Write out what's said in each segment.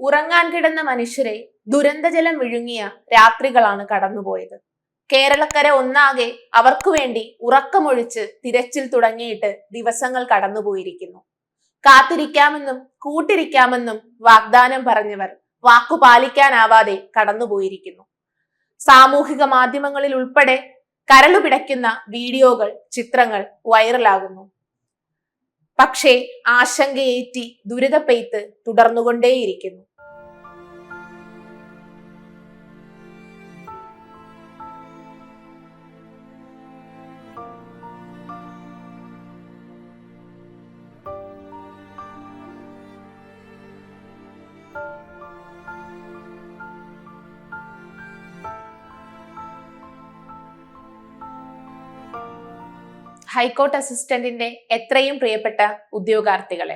ഉറങ്ങാൻ കിടന്ന മനുഷ്യരെ ദുരന്തജലം വിഴുങ്ങിയ രാത്രികളാണ് കടന്നുപോയത്. കേരളക്കര ഒന്നാകെ അവർക്കു വേണ്ടി ഉറക്കമൊഴിച്ച് തിരച്ചിൽ തുടങ്ങിയിട്ട് ദിവസങ്ങൾ കടന്നുപോയിരിക്കുന്നു. കാത്തിരിക്കാമെന്നും കൂട്ടിരിക്കാമെന്നും വാഗ്ദാനം പറഞ്ഞവർ വാക്കു പാലിക്കാനാവാതെ കടന്നുപോയിരിക്കുന്നു. സാമൂഹിക മാധ്യമങ്ങളിൽ ഉൾപ്പെടെ കരളുപിടയ്ക്കുന്ന വീഡിയോകൾ, ചിത്രങ്ങൾ വൈറലാകുന്നു. പക്ഷേ ആശങ്കയേറ്റി ദുരിതപ്പെയ്ത്ത് തുടർന്നുകൊണ്ടേയിരിക്കുന്നു. ഹൈക്കോർട്ട് അസിസ്റ്റന്റിന്റെ എത്രയും പ്രിയപ്പെട്ട ഉദ്യോഗാർത്ഥികളെ,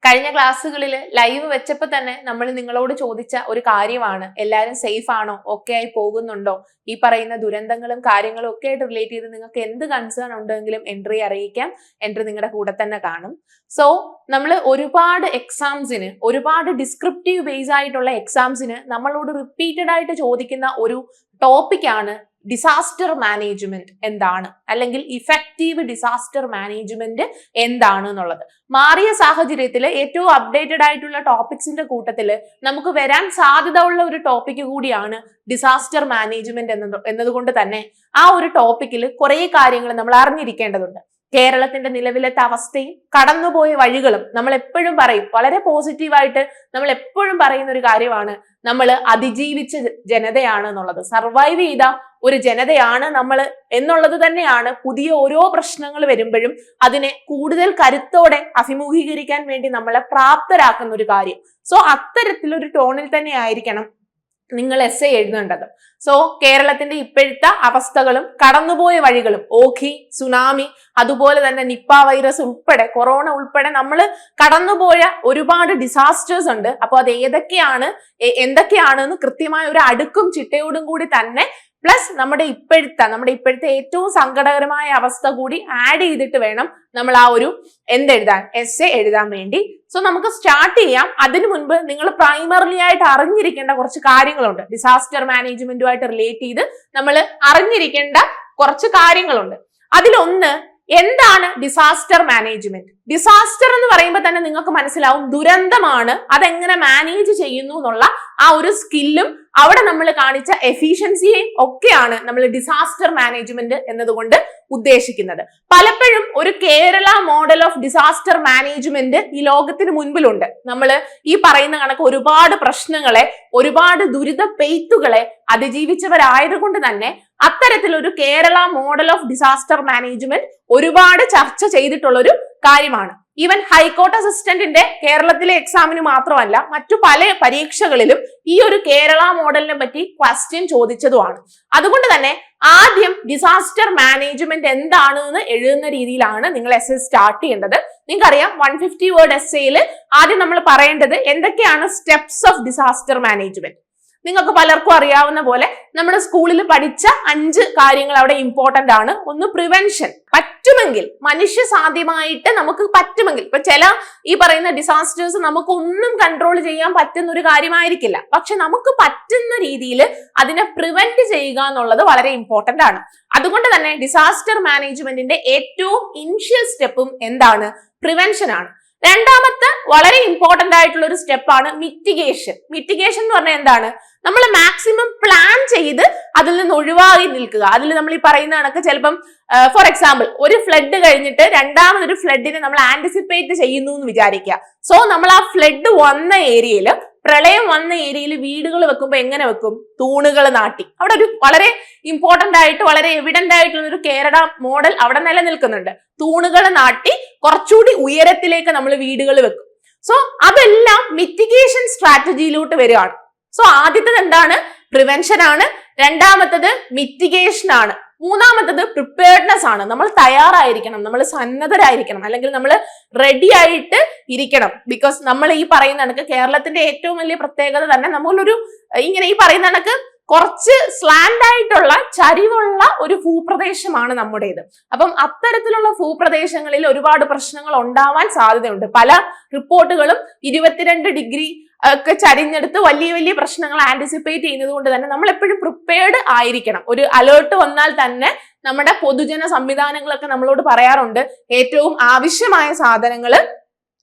കഴിഞ്ഞ ക്ലാസ്സുകളിൽ ലൈവ് വെച്ചപ്പോൾ തന്നെ നമ്മൾ നിങ്ങളോട് ചോദിച്ച ഒരു കാര്യമാണ്, എല്ലാവരും സേഫ് ആണോ, ഒക്കെ ആയി പോകുന്നുണ്ടോ, ഈ പറയുന്ന ദുരന്തങ്ങളും കാര്യങ്ങളും ഒക്കെ ആയിട്ട് റിലേറ്റ് ചെയ്ത് നിങ്ങൾക്ക് എന്ത് കൺസേൺ ഉണ്ടെങ്കിലും എൻട്രി അറിയിക്കാം. എൻട്രി നിങ്ങളുടെ കൂടെ തന്നെ കാണും. സോ നമ്മൾ ഒരുപാട് എക്സാംസിന്, ഒരുപാട് ഡിസ്ക്രിപ്റ്റീവ് ബേസ് ആയിട്ടുള്ള എക്സാംസിന് നമ്മളോട് റിപ്പീറ്റഡ് ആയിട്ട് ചോദിക്കുന്ന ഒരു ടോപ്പിക്കാണ് ഡിസാസ്റ്റർ മാനേജ്മെന്റ് എന്താണ്, അല്ലെങ്കിൽ ഇഫക്റ്റീവ് ഡിസാസ്റ്റർ മാനേജ്മെന്റ് എന്താണ് എന്നുള്ളത്. മാറിയ സാഹചര്യത്തിൽ ഏറ്റവും അപ്ഡേറ്റഡ് ആയിട്ടുള്ള ടോപ്പിക്സിന്റെ കൂട്ടത്തിൽ നമുക്ക് വരാൻ സാധ്യത ഉള്ള ഒരു ടോപ്പിക് കൂടിയാണ് ഡിസാസ്റ്റർ മാനേജ്മെന്റ് എന്നതുകൊണ്ട് തന്നെ ആ ഒരു ടോപ്പിക്കിൽ കുറെ കാര്യങ്ങൾ നമ്മൾ അറിഞ്ഞിരിക്കേണ്ടതുണ്ട്. കേരളത്തിന്റെ നിലവിലത്തെ അവസ്ഥയും കടന്നുപോയ വഴികളും നമ്മൾ എപ്പോഴും പറയും, വളരെ പോസിറ്റീവായിട്ട് നമ്മൾ എപ്പോഴും പറയുന്ന ഒരു കാര്യമാണ്, നമ്മൾ അതിജീവിച്ച ജനതയാണ് എന്നുള്ളത്. സർവൈവ് ചെയ്ത ഒരു ജനതയാണ് നമ്മൾ എന്നുള്ളത് തന്നെയാണ് പുതിയ ഓരോ പ്രശ്നങ്ങൾ വരുമ്പോഴും അതിനെ കൂടുതൽ കരുത്തോടെ അഭിമുഖീകരിക്കാൻ വേണ്ടി നമ്മളെ പ്രാപ്തരാക്കുന്ന ഒരു കാര്യം. സോ അത്തരത്തിലൊരു ടോണിൽ തന്നെ ആയിരിക്കണം നിങ്ങൾ എസ്സേ എഴുതേണ്ടത്. സോ കേരളത്തിന്റെ ഇപ്പോഴത്തെ അവസ്ഥകളും കടന്നുപോയ വഴികളും, ഓഖി, സുനാമി, അതുപോലെ തന്നെ നിപ്പ വൈറസ് ഉൾപ്പെടെ, കൊറോണ ഉൾപ്പെടെ നമ്മൾ കടന്നുപോയ ഒരുപാട് ഡിസാസ്റ്റേഴ്സ് ഉണ്ട്. അപ്പൊ അത് എന്തൊക്കെയാണെന്ന് കൃത്യമായ ഒരു അടുക്കും ചിട്ടയോടും കൂടി തന്നെ, പ്ലസ് നമ്മുടെ ഇപ്പോഴത്തെ ഏറ്റവും സങ്കടകരമായ അവസ്ഥ കൂടി ആഡ് ചെയ്തിട്ട് വേണം നമ്മൾ ആ ഒരു എസ്സേ എഴുതാൻ വേണ്ടി. സോ നമുക്ക് സ്റ്റാർട്ട് ചെയ്യാം. അതിനു മുൻപ് നിങ്ങൾ പ്രൈമറിലി ആയിട്ട് അറിഞ്ഞിരിക്കേണ്ട കുറച്ച് കാര്യങ്ങളുണ്ട്. ഡിസാസ്റ്റർ മാനേജ്മെന്റുമായിട്ട് റിലേറ്റ് ചെയ്ത് നമ്മൾ അറിഞ്ഞിരിക്കേണ്ട കുറച്ച് കാര്യങ്ങളുണ്ട്. അതിലൊന്ന്, എന്താണ് ഡിസാസ്റ്റർ മാനേജ്മെന്റ്? ഡിസാസ്റ്റർ എന്ന് പറയുമ്പോൾ തന്നെ നിങ്ങൾക്ക് മനസ്സിലാവും ദുരന്തമാണ്, അതെങ്ങനെ മാനേജ് ചെയ്യുന്നു എന്നുള്ള ആ ഒരു സ്കില്ലും അവിടെ നമ്മൾ കാണിച്ച എഫിഷ്യൻസിയും ഒക്കെയാണ് നമ്മൾ ഡിസാസ്റ്റർ മാനേജ്മെന്റ് എന്നതുകൊണ്ട് ഉദ്ദേശിക്കുന്നത്. പലപ്പോഴും ഒരു Kerala model of disaster management ഈ ലോകത്തിന് മുൻപിലുണ്ട്. നമ്മൾ ഈ പറയുന്ന കണക്ക് ഒരുപാട് പ്രശ്നങ്ങളെ, ഒരുപാട് ദുരിത പെയ്ത്തുകളെ അതിജീവിച്ചവരായതുകൊണ്ട് തന്നെ അത്തരത്തിലൊരു Kerala model of disaster management ഒരുപാട് ചർച്ച ചെയ്തിട്ടുള്ള ഒരു കാര്യമാണ്. ഈവൻ ഹൈക്കോർട്ട് അസിസ്റ്റന്റിന്റെ കേരളത്തിലെ എക്സാമിന് മാത്രമല്ല, മറ്റു പല പരീക്ഷകളിലും ഈ ഒരു കേരള മോഡലിനെ പറ്റി ക്വസ്റ്റ്യൻ ചോദിച്ചതുമാണ്. അതുകൊണ്ട് തന്നെ ആദ്യം ഡിസാസ്റ്റർ മാനേജ്മെന്റ് എന്താണ് എന്ന് എഴുതുന്ന രീതിയിലാണ് നിങ്ങൾ എസ്സേ സ്റ്റാർട്ട് ചെയ്യേണ്ടത്. നിങ്ങൾക്കറിയാം 150 വേർഡ് എസ്സേയിൽ ആദ്യം നമ്മൾ പറയേണ്ടത് എന്തൊക്കെയാണ് സ്റ്റെപ്സ് ഓഫ് ഡിസാസ്റ്റർ മാനേജ്മെന്റ്. നിങ്ങൾക്ക് പലർക്കും അറിയാവുന്ന പോലെ നമ്മൾ സ്കൂളിൽ പഠിച്ച 5 കാര്യങ്ങൾ അവിടെ ഇമ്പോർട്ടന്റ് ആണ്. ഒന്ന്, പ്രിവെൻഷൻ. പറ്റുമെങ്കിൽ, മനുഷ്യ സാധ്യമായിട്ട് നമുക്ക് പറ്റുമെങ്കിൽ, ഇപ്പൊ ചില ഈ പറയുന്ന ഡിസാസ്റ്റേഴ്സ് നമുക്കൊന്നും കൺട്രോൾ ചെയ്യാൻ പറ്റുന്ന ഒരു കാര്യമായിരിക്കില്ല, പക്ഷെ നമുക്ക് പറ്റുന്ന രീതിയിൽ അതിനെ പ്രിവെന്റ് ചെയ്യുക എന്നുള്ളത് വളരെ ഇമ്പോർട്ടന്റ് ആണ്. അതുകൊണ്ട് തന്നെ ഡിസാസ്റ്റർ മാനേജ്മെന്റിന്റെ ഏറ്റവും ഇനിഷ്യൽ സ്റ്റെപ്പും എന്താണ്? പ്രിവെൻഷൻ ആണ്. രണ്ടാമത്തെ വളരെ ഇമ്പോർട്ടന്റ് ആയിട്ടുള്ള ഒരു സ്റ്റെപ്പാണ് മിറ്റിഗേഷൻ. മിറ്റിഗേഷൻ എന്ന് പറഞ്ഞാൽ എന്താണ്? നമ്മൾ മാക്സിമം പ്ലാൻ ചെയ്ത് അതിൽ നിന്ന് ഒഴിവാക്കി നിൽക്കുക. അതിൽ നമ്മൾ ഈ പറയുന്ന കണക്ക് ചിലപ്പം ഫോർ എക്സാമ്പിൾ ഒരു ഫ്ലഡ് കഴിഞ്ഞിട്ട് രണ്ടാമതൊരു ഫ്ലഡിനെ നമ്മൾ ആന്റിസിപ്പേറ്റ് ചെയ്യുന്നു എന്ന് വിചാരിക്കുക. സോ നമ്മൾ ആ ഫ്ലഡ് വന്ന ഏരിയയിൽ, പ്രളയം വന്ന ഏരിയയിൽ വീടുകൾ വെക്കുമ്പോൾ എങ്ങനെ വെക്കും? തൂണുകൾ നാട്ടി. അവിടെ ഒരു വളരെ ഇമ്പോർട്ടന്റ് ആയിട്ട്, വളരെ എവിഡന്റ് ആയിട്ടുള്ള ഒരു കേരള മോഡൽ അവിടെ നിലനിൽക്കുന്നുണ്ട്. തൂണുകൾ നാട്ടി കുറച്ചുകൂടി ഉയരത്തിലേക്ക് നമ്മൾ വീടുകൾ വെക്കും. സോ അതെല്ലാം മിറ്റിഗേഷൻ സ്ട്രാറ്റജിയിലോട്ട് വരികയാണ്. സോ ആദ്യത്തേത് എന്താണ്? പ്രിവെൻഷൻ ആണ്. രണ്ടാമത്തത് മിറ്റിഗേഷൻ ആണ്. മൂന്നാമത്തത് പ്രിപ്പയർഡ്നെസ് ആണ്. നമ്മൾ തയ്യാറായിരിക്കണം, നമ്മൾ സന്നദ്ധരായിരിക്കണം, അല്ലെങ്കിൽ നമ്മൾ റെഡി ആയിട്ട് ഇരിക്കണം. ബിക്കോസ് നമ്മൾ ഈ പറയുന്ന കണക്ക് കേരളത്തിന്റെ ഏറ്റവും വലിയ പ്രത്യേകത തന്നെ നമ്മളൊരു ഇങ്ങനെ ഈ പറയുന്ന കണക്ക് കുറച്ച് സ്ലാൻഡ് ആയിട്ടുള്ള ചരിവുള്ള ഒരു ഭൂപ്രദേശമാണ് നമ്മുടേത്. അപ്പം അത്തരത്തിലുള്ള ഭൂപ്രദേശങ്ങളിൽ ഒരുപാട് പ്രശ്നങ്ങൾ ഉണ്ടാവാൻ സാധ്യതയുണ്ട്. പല റിപ്പോർട്ടുകളും 22 ഡിഗ്രി ഒക്കെ ചരിഞ്ഞെടുത്ത് വലിയ വലിയ പ്രശ്നങ്ങൾ ആന്റിസിപ്പേറ്റ് ചെയ്യുന്നത് കൊണ്ട് തന്നെ നമ്മൾ എപ്പോഴും പ്രിപ്പയർഡ് ആയിരിക്കണം. ഒരു അലേർട്ട് വന്നാൽ തന്നെ നമ്മുടെ പൊതുജന സംവിധാനങ്ങളൊക്കെ നമ്മളോട് പറയാറുണ്ട്, ഏറ്റവും ആവശ്യമായ സാധനങ്ങൾ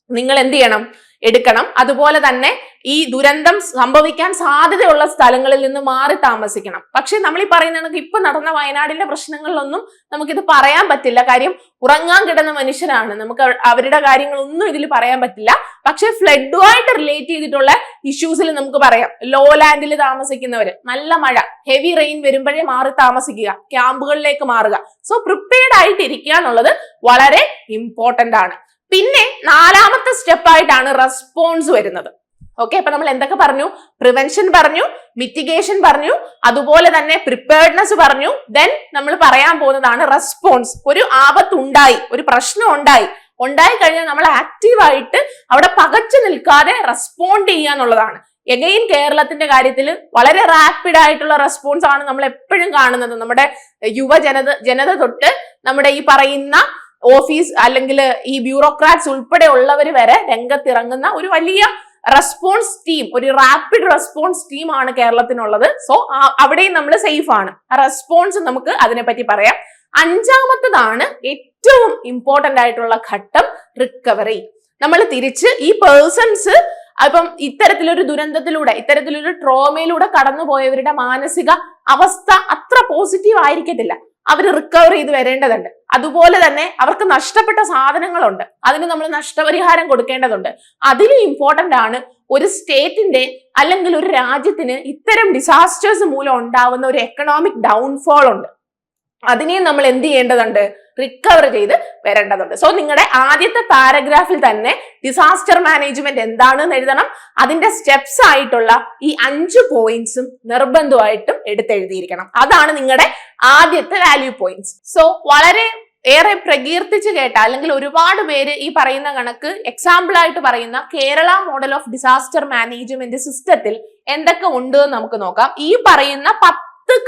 നിങ്ങൾ എന്ത് ചെയ്യണം, എടുക്കണം. അതുപോലെ തന്നെ ഈ ദുരന്തം സംഭവിക്കാൻ സാധ്യതയുള്ള സ്ഥലങ്ങളിൽ നിന്ന് മാറി താമസിക്കണം. പക്ഷെ നമ്മൾ ഈ പറയുന്ന ഇപ്പൊ നടന്ന വയനാടിന്റെ പ്രശ്നങ്ങളിലൊന്നും നമുക്കിത് പറയാൻ പറ്റില്ല. കാര്യം ഉറങ്ങാൻ കിടന്ന മനുഷ്യരാണ്, നമുക്ക് അവരുടെ കാര്യങ്ങളൊന്നും ഇതിൽ പറയാൻ പറ്റില്ല. പക്ഷെ ഫ്ലഡുമായിട്ട് റിലേറ്റ് ചെയ്തിട്ടുള്ള ഇഷ്യൂസിൽ നമുക്ക് പറയാം. ലോ ലാൻഡിൽ താമസിക്കുന്നവര് നല്ല മഴ, ഹെവി റെയിൻ വരുമ്പോഴേ മാറി താമസിക്കുക, ക്യാമ്പുകളിലേക്ക് മാറുക. സോ പ്രിപ്പയർഡ് ആയിട്ട് ഇരിക്കുക എന്നുള്ളത് വളരെ ഇമ്പോർട്ടന്റ് ആണ്. പിന്നെ നാലാമത്തെ സ്റ്റെപ്പായിട്ടാണ് റെസ്പോൺസ് വരുന്നത്. ഓക്കെ, അപ്പൊ നമ്മൾ എന്തൊക്കെ പറഞ്ഞു? പ്രിവെൻഷൻ പറഞ്ഞു, മിറ്റിഗേഷൻ പറഞ്ഞു, അതുപോലെ തന്നെ പ്രിപ്പയർഡ്നെസ് പറഞ്ഞു. ദെൻ നമ്മൾ പറയാൻ പോകുന്നതാണ് റെസ്പോൺസ്. ഒരു ആപത്തുണ്ടായി, ഒരു പ്രശ്നം ഉണ്ടായി കഴിഞ്ഞാൽ നമ്മൾ ആക്റ്റീവായിട്ട് അവിടെ പകച്ചു നിൽക്കാതെ റെസ്പോണ്ട് ചെയ്യുക എന്നുള്ളതാണ്. എഗെയിൻ കേരളത്തിന്റെ കാര്യത്തിൽ വളരെ റാപ്പിഡ് ആയിട്ടുള്ള റെസ്പോൺസ് ആണ് നമ്മൾ എപ്പോഴും കാണുന്നത്. നമ്മുടെ ജനത തൊട്ട് നമ്മുടെ ഈ പറയുന്ന ഓഫീസ് അല്ലെങ്കിൽ ഈ ബ്യൂറോക്രാറ്റ്സ് ഉൾപ്പെടെ ഉള്ളവർ വരെ രംഗത്തിറങ്ങുന്ന ഒരു വലിയ റെസ്പോൺസ് ടീം, ഒരു റാപ്പിഡ് റെസ്പോൺസ് ടീം ആണ് കേരളത്തിനുള്ളത്. സോ അവിടെയും നമ്മൾ സേഫ് ആണ്. റെസ്പോൺസ് നമുക്ക് അതിനെപ്പറ്റി പറയാം. അഞ്ചാമത്തതാണ് ഏറ്റവും ഇമ്പോർട്ടന്റ് ആയിട്ടുള്ള ഘട്ടം, റിക്കവറി. നമ്മൾ തിരിച്ച് ഈ പേഴ്സൺസ് അപ്പം ഇത്തരത്തിലൊരു ദുരന്തത്തിലൂടെ, ഇത്തരത്തിലൊരു ട്രോമയിലൂടെ കടന്നുപോയവരുടെ മാനസിക അവസ്ഥ അത്ര പോസിറ്റീവ് ആയിരിക്കത്തില്ല. അവർ റിക്കവർ ചെയ്ത് വരേണ്ടതുണ്ട്. അതുപോലെ തന്നെ അവർക്ക് നഷ്ടപ്പെട്ട സാധനങ്ങളുണ്ട്, അതിന് നമ്മൾ നഷ്ടപരിഹാരം കൊടുക്കേണ്ടതുണ്ട്. അതിലും ഇമ്പോർട്ടന്റ് ആണ് ഒരു സ്റ്റേറ്റിന്റെ അല്ലെങ്കിൽ ഒരു രാജ്യത്തിന് ഇത്തരം ഡിസാസ്റ്റേഴ്സ് മൂലം ഉണ്ടാവുന്ന ഒരു എക്കണോമിക് ഡൗൺഫോൾ ഉണ്ട്. അതിനെയും നമ്മൾ എന്ത് ചെയ്യേണ്ടതുണ്ട്? റിക്കവർ ചെയ്ത് വരേണ്ടതുണ്ട്. സോ നിങ്ങളുടെ ആദ്യത്തെ പാരഗ്രാഫിൽ തന്നെ ഡിസാസ്റ്റർ മാനേജ്മെന്റ് എന്താണെന്ന് എഴുതണം. അതിന്റെ സ്റ്റെപ്സ് ആയിട്ടുള്ള ഈ 5 പോയിന്റ്സും നിർബന്ധമായിട്ടും എടുത്തെഴുതിയിരിക്കണം. അതാണ് നിങ്ങളുടെ ആദ്യത്തെ വാല്യൂ പോയിന്റ്സ്. സോ വളരെ ഏറെ പ്രകീർത്തിച്ച് കേട്ട അല്ലെങ്കിൽ ഒരുപാട് പേര് ഈ പറയുന്ന കണക്ക് എക്സാമ്പിൾ ആയിട്ട് പറയുന്ന Kerala model of disaster management സിസ്റ്റത്തിൽ എന്തൊക്കെ ഉണ്ട് എന്ന് നമുക്ക് നോക്കാം. ഈ പറയുന്ന 10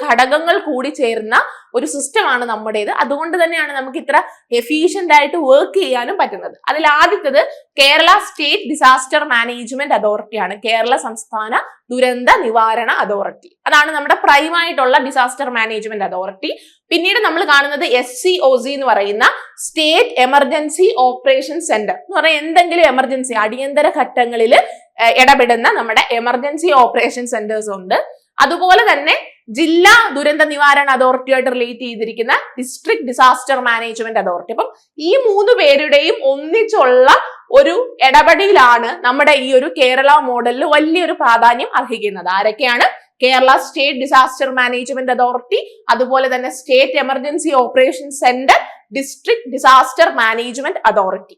ഘടകങ്ങൾ കൂടി ചേർന്ന ഒരു സിസ്റ്റമാണ് നമ്മുടേത്. അതുകൊണ്ട് തന്നെയാണ് നമുക്ക് ഇത്ര എഫിഷ്യന്റ് ആയിട്ട് വർക്ക് ചെയ്യാനും പറ്റുന്നത്. അതിൽ ആദ്യത്തേത് കേരള സ്റ്റേറ്റ് ഡിസാസ്റ്റർ മാനേജ്മെന്റ് അതോറിറ്റിയാണ്. കേരള സംസ്ഥാന ദുരന്ത നിവാരണ അതോറിറ്റി. അതാണ് നമ്മുടെ പ്രൈം ആയിട്ടുള്ള ഡിസാസ്റ്റർ മാനേജ്മെന്റ് അതോറിറ്റി. പിന്നീട് നമ്മൾ കാണുന്നത് SCOC എന്ന് പറയുന്ന സ്റ്റേറ്റ് എമർജൻസി ഓപ്പറേഷൻ സെന്റർ എന്ന് പറയുന്ന എന്തെങ്കിലും എമർജൻസി അടിയന്തര ഘട്ടങ്ങളിൽ ഇടപെടുന്ന നമ്മുടെ എമർജൻസി ഓപ്പറേഷൻ സെന്റേഴ്സ് ഉണ്ട്. അതുപോലെ തന്നെ ജില്ലാ ദുരന്ത നിവാരണ അതോറിറ്റിയായിട്ട് റിലേറ്റ് ചെയ്തിരിക്കുന്ന ഡിസ്ട്രിക്ട് ഡിസാസ്റ്റർ മാനേജ്മെന്റ് അതോറിറ്റി. അപ്പം ഈ 3 പേരുടെയും ഒന്നിച്ചുള്ള ഒരു ഇടപെടലാണ് നമ്മുടെ ഈ ഒരു കേരള മോഡലിൽ വലിയൊരു പ്രാധാന്യം അർഹിക്കുന്നത്. ആരൊക്കെയാണ്? Kerala state disaster management authority, അതുപോലെ തന്നെ state emergency operation centre, district disaster management authority.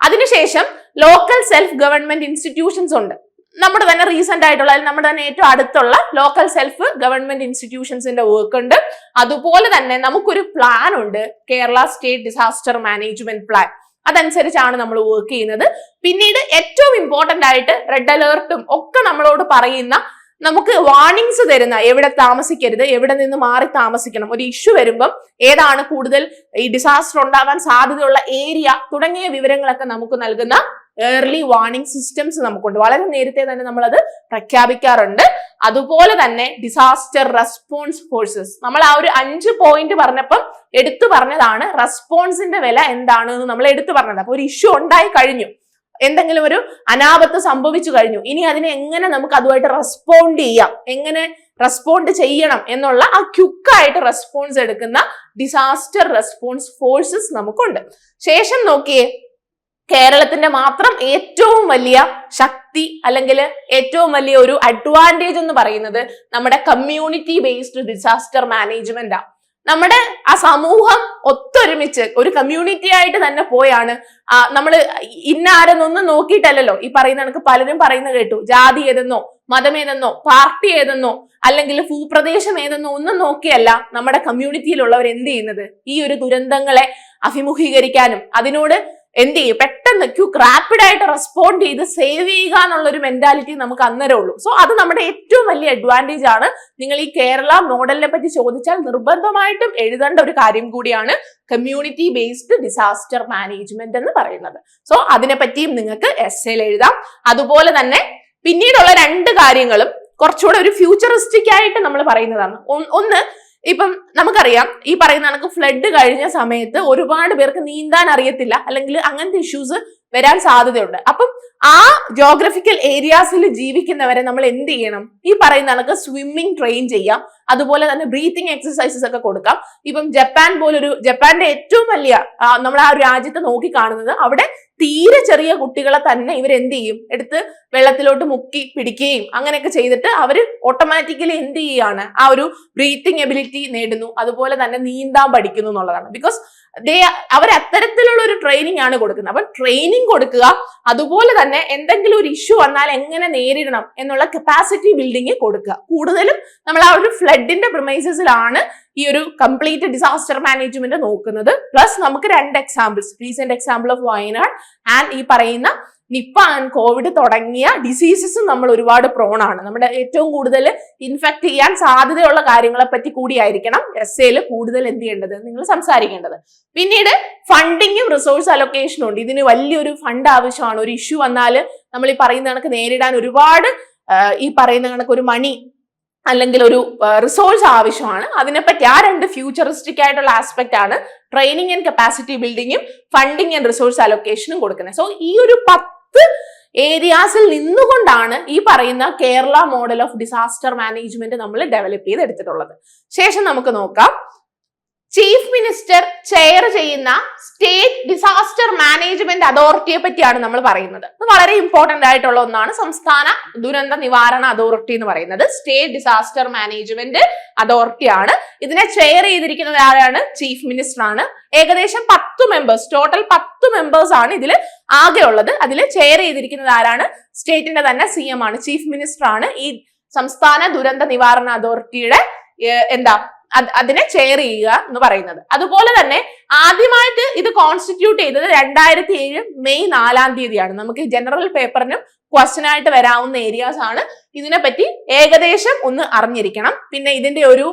അതിനുശേഷം ലോക്കൽ സെൽഫ് ഗവൺമെന്റ് ഇൻസ്റ്റിറ്റ്യൂഷൻസ് ഉണ്ട്. നമ്മുടെ തന്നെ റീസെന്റ് ആയിട്ടുള്ള, നമ്മുടെ തന്നെ ഏറ്റവും അടുത്തുള്ള ലോക്കൽ സെൽഫ് ഗവൺമെന്റ് ഇൻസ്റ്റിറ്റ്യൂഷൻസിന്റെ വർക്ക് ഉണ്ട്. അതുപോലെ തന്നെ നമുക്കൊരു പ്ലാൻ ഉണ്ട്, Kerala state disaster management plan. അതനുസരിച്ചാണ് നമ്മൾ വർക്ക് ചെയ്യുന്നത്. പിന്നീട് ഏറ്റവും ഇമ്പോർട്ടന്റ് ആയിട്ട് റെഡ് അലേർട്ടും ഒക്കെ നമ്മളോട് പറയുന്ന, നമുക്ക് വാർണിംഗ്സ് തരുന്ന, എവിടെ താമസിക്കരുത്, എവിടെ നിന്ന് മാറി താമസിക്കണം, ഒരു ഇഷ്യൂ വരുമ്പം ഏതാണ് കൂടുതൽ ഈ ഡിസാസ്റ്റർ ഉണ്ടാകാൻ സാധ്യതയുള്ള ഏരിയ തുടങ്ങിയ വിവരങ്ങളൊക്കെ നമുക്ക് നൽകുന്ന ഏർലി വാർണിംഗ് സിസ്റ്റംസ് നമുക്കുണ്ട്. വളരെ നേരത്തെ തന്നെ നമ്മൾ അത് പ്രഖ്യാപിക്കാറുണ്ട്. അതുപോലെ തന്നെ ഡിസാസ്റ്റർ റെസ്പോൺസ് ഫോഴ്സസ്, നമ്മൾ ആ ഒരു 5 പോയിന്റ് പറഞ്ഞപ്പം എടുത്തു പറഞ്ഞതാണ് റെസ്പോൺസിന്റെ വില എന്താണെന്ന് നമ്മൾ എടുത്തു പറഞ്ഞത്. അപ്പൊ ഒരു ഇഷ്യൂ ഉണ്ടായി കഴിഞ്ഞു, എന്തെങ്കിലും ഒരു അനാപത്ത് സംഭവിച്ചു കഴിഞ്ഞു, ഇനി അതിനെ എങ്ങനെ നമുക്ക് അതുമായിട്ട് റെസ്പോണ്ട് ചെയ്യാം, എങ്ങനെ റെസ്പോണ്ട് ചെയ്യണം എന്നുള്ള ആ ക്വിക്കായിട്ട് റെസ്പോൺസ് എടുക്കുന്ന ഡിസാസ്റ്റർ റെസ്പോൺസ് ഫോഴ്സസ് നമുക്കുണ്ട്. ശേഷം നോക്കിയേ, കേരളത്തിന്റെ മാത്രം ഏറ്റവും വലിയ ശക്തി അല്ലെങ്കിൽ ഏറ്റവും വലിയ ഒരു അഡ്വാൻറ്റേജ് എന്ന് പറയുന്നത് നമ്മുടെ കമ്മ്യൂണിറ്റി ബേസ്ഡ് ഡിസാസ്റ്റർ മാനേജ്മെന്റ് ആണ്. നമ്മുടെ ആ സമൂഹം ഒത്തൊരുമിച്ച് ഒരു കമ്മ്യൂണിറ്റി ആയിട്ട് തന്നെ പോയാണ് നമ്മൾ ഇന്നാരെന്നൊന്നും നോക്കിയിട്ടല്ലല്ലോ. ഈ പറയുന്ന കണക്ക് പലരും പറയുന്ന കേട്ടു, ജാതി ഏതെന്നോ മതം ഏതെന്നോ പാർട്ടി ഏതെന്നോ അല്ലെങ്കിൽ ഭൂപ്രദേശം ഏതെന്നോ ഒന്നും നോക്കിയല്ല നമ്മുടെ കമ്മ്യൂണിറ്റിയിലുള്ളവർ എന്ത് ചെയ്യുന്നത്, ഈ ഒരു ദുരന്തങ്ങളെ അഭിമുഖീകരിക്കാനും അതിനോട് എന്ത് ചെയ്യും, പെട്ടെന്ന് റാപ്പിഡ് ആയിട്ട് റെസ്പോണ്ട് ചെയ്ത് സേവ് ചെയ്യുക എന്നുള്ള ഒരു മെന്റാലിറ്റി നമുക്ക് അന്നേരം ഉള്ളൂ. സോ അത് നമ്മുടെ ഏറ്റവും വലിയ അഡ്വാൻറ്റേജ് ആണ്. നിങ്ങൾ ഈ കേരള മോഡലിനെ പറ്റി ചോദിച്ചാൽ നിർബന്ധമായിട്ടും എഴുതേണ്ട ഒരു കാര്യം കൂടിയാണ് കമ്മ്യൂണിറ്റി ബേസ്ഡ് ഡിസാസ്റ്റർ മാനേജ്മെന്റ് എന്ന് പറയുന്നത്. സോ അതിനെ പറ്റിയും നിങ്ങൾക്ക് എസ്സേയിൽ എഴുതാം. അതുപോലെ തന്നെ പിന്നീടുള്ള 2 കാര്യങ്ങളും കുറച്ചുകൂടെ ഒരു ഫ്യൂച്ചറിസ്റ്റിക് ആയിട്ട് നമ്മൾ പറയുന്നതാണ്. ഒന്ന്, ഇപ്പം നമുക്കറിയാം ഈ പറയുന്ന കണക്ക് ഫ്ലഡ് കഴിഞ്ഞ സമയത്ത് ഒരുപാട് പേർക്ക് നീന്താൻ അറിയത്തില്ല, അല്ലെങ്കിൽ അങ്ങനത്തെ ഇഷ്യൂസ് വരാൻ സാധ്യതയുണ്ട്. അപ്പം ആ ജോഗ്രഫിക്കൽ ഏരിയാസിൽ ജീവിക്കുന്നവരെ നമ്മൾ എന്ത് ചെയ്യണം? ഈ പറയുന്ന കണക്ക് സ്വിമ്മിങ് ട്രെയിൻ ചെയ്യാം, അതുപോലെ തന്നെ ബ്രീത്തിങ് എക്സസൈസസ് ഒക്കെ കൊടുക്കാം. ഇപ്പം ജപ്പാന്റെ ഏറ്റവും വലിയ നമ്മൾ ആ ഒരു രാജ്യത്തെ നോക്കി കാണുന്നത്, അവിടെ തീരെ ചെറിയ കുട്ടികളെ തന്നെ ഇവരെന്ത് ചെയ്യും, എടുത്ത് വെള്ളത്തിലോട്ട് മുക്കി പിടിക്കുകയും അങ്ങനെയൊക്കെ ചെയ്തിട്ട് അവര് ഓട്ടോമാറ്റിക്കലി എന്ത് ചെയ്യാണ്, ആ ഒരു ബ്രീത്തിങ് എബിലിറ്റി നേടുന്നു, അതുപോലെ തന്നെ നീന്താൻ പഠിക്കുന്നു എന്നുള്ളതാണ്. ബിക്കോസ് അവർ അത്തരത്തിലുള്ള ഒരു ട്രെയിനിങ് ആണ് കൊടുക്കുന്നത്. അപ്പൊ ട്രെയിനിങ് കൊടുക്കുക, അതുപോലെ തന്നെ എന്തെങ്കിലും ഒരു ഇഷ്യൂ വന്നാൽ എങ്ങനെ നേരിടണം എന്നുള്ള കപ്പാസിറ്റി ബിൽഡിങ് കൊടുക്കുക. കൂടുതലും നമ്മൾ ആ ഒരു ഫ്ലഡിന്റെ പ്രിമൈസസിലാണ് ഈ ഒരു കംപ്ലീറ്റ് ഡിസാസ്റ്റർ മാനേജ്മെന്റ് നോക്കുന്നത്. പ്ലസ് നമുക്ക് 2 examples, recent example of Wayanad and ഈ പറയുന്ന നിപ്പ ആൻഡ് കോവിഡ് തുടങ്ങിയ ഡിസീസസും നമ്മൾ ഒരുപാട് പ്രോണാണ്. നമ്മുടെ ഏറ്റവും കൂടുതൽ ഇൻഫെക്ട് ചെയ്യാൻ സാധ്യതയുള്ള കാര്യങ്ങളെ പറ്റി കൂടിയായിരിക്കണം എസ്സേയിൽ കൂടുതൽ എന്ത് ചെയ്യേണ്ടത്, നിങ്ങൾ സംസാരിക്കേണ്ടത്. പിന്നീട് ഫണ്ടിങ്ങും റിസോഴ്സ് അലൊക്കേഷനും ഉണ്ട്. ഇതിന് വലിയൊരു ഫണ്ട് ആവശ്യമാണ്. ഒരു ഇഷ്യൂ വന്നാൽ നമ്മൾ ഈ പറയുന്ന കണക്ക് നേരിടാൻ ഒരുപാട് ഈ പറയുന്ന കണക്ക് ഒരു മണി അല്ലെങ്കിൽ ഒരു റിസോഴ്സ് ആവശ്യമാണ്. അതിനെപ്പറ്റി ആ 2 ഫ്യൂച്ചറിസ്റ്റിക് ആയിട്ടുള്ള ആസ്പെക്ട് ആണ് ട്രെയിനിങ് ആൻഡ് കപ്പാസിറ്റി ബിൽഡിങ്ങും ഫണ്ടിങ് ആൻഡ് റിസോഴ്സ് അലൊക്കേഷനും കൊടുക്കുന്നത്. സോ ഈ ഒരു 10 ഏരിയാസിൽ നിന്നുകൊണ്ടാണ് ഈ പറയുന്ന Kerala model of disaster management നമ്മൾ ഡെവലപ്പ് ചെയ്തെടുത്തിട്ടുള്ളത്. ശേഷം നമുക്ക് നോക്കാം, ചീഫ് മിനിസ്റ്റർ ചെയർ ചെയ്യുന്ന സ്റ്റേറ്റ് ഡിസാസ്റ്റർ മാനേജ്മെന്റ് അതോറിറ്റിയെ പറ്റിയാണ് നമ്മൾ പറയുന്നത്. ഇത് വളരെ ഇമ്പോർട്ടന്റ് ആയിട്ടുള്ള ഒന്നാണ്. സംസ്ഥാന ദുരന്ത നിവാരണ അതോറിറ്റി എന്ന് പറയുന്നത് സ്റ്റേറ്റ് ഡിസാസ്റ്റർ മാനേജ്മെന്റ് അതോറിറ്റി ആണ്. ഇതിനെ ചെയർ ചെയ്തിരിക്കുന്നത് ആരാണ്? ചീഫ് മിനിസ്റ്റർ ആണ്. ഏകദേശം 10 മെമ്പേഴ്സ്, ടോട്ടൽ 10 മെമ്പേഴ്സ് ആണ് ഇതിൽ ആകെ ഉള്ളത്. അതിൽ ചെയർ ചെയ്തിരിക്കുന്നത് ആരാണ്? സ്റ്റേറ്റിന്റെ തന്നെ CM ആണ്, ചീഫ് മിനിസ്റ്റർ ആണ് ഈ സംസ്ഥാന ദുരന്ത നിവാരണ അതോറിറ്റിയുടെ അതിനെ ചെയർ ചെയ്യുക എന്ന് പറയുന്നത്. അതുപോലെ തന്നെ ആദ്യമായിട്ട് ഇത് കോൺസ്റ്റിറ്റ്യൂട്ട് ചെയ്തത് 2007 മെയ് 4 നമുക്ക് ജനറൽ പേപ്പറിനും ക്വസ്റ്റ്യൻ ആയിട്ട് വരാവുന്ന ഏരിയാസ് ആണ്. ഇതിനെപ്പറ്റി ഏകദേശം ഒന്ന് അറിഞ്ഞിരിക്കണം. പിന്നെ ഇതിന്റെ ഒരു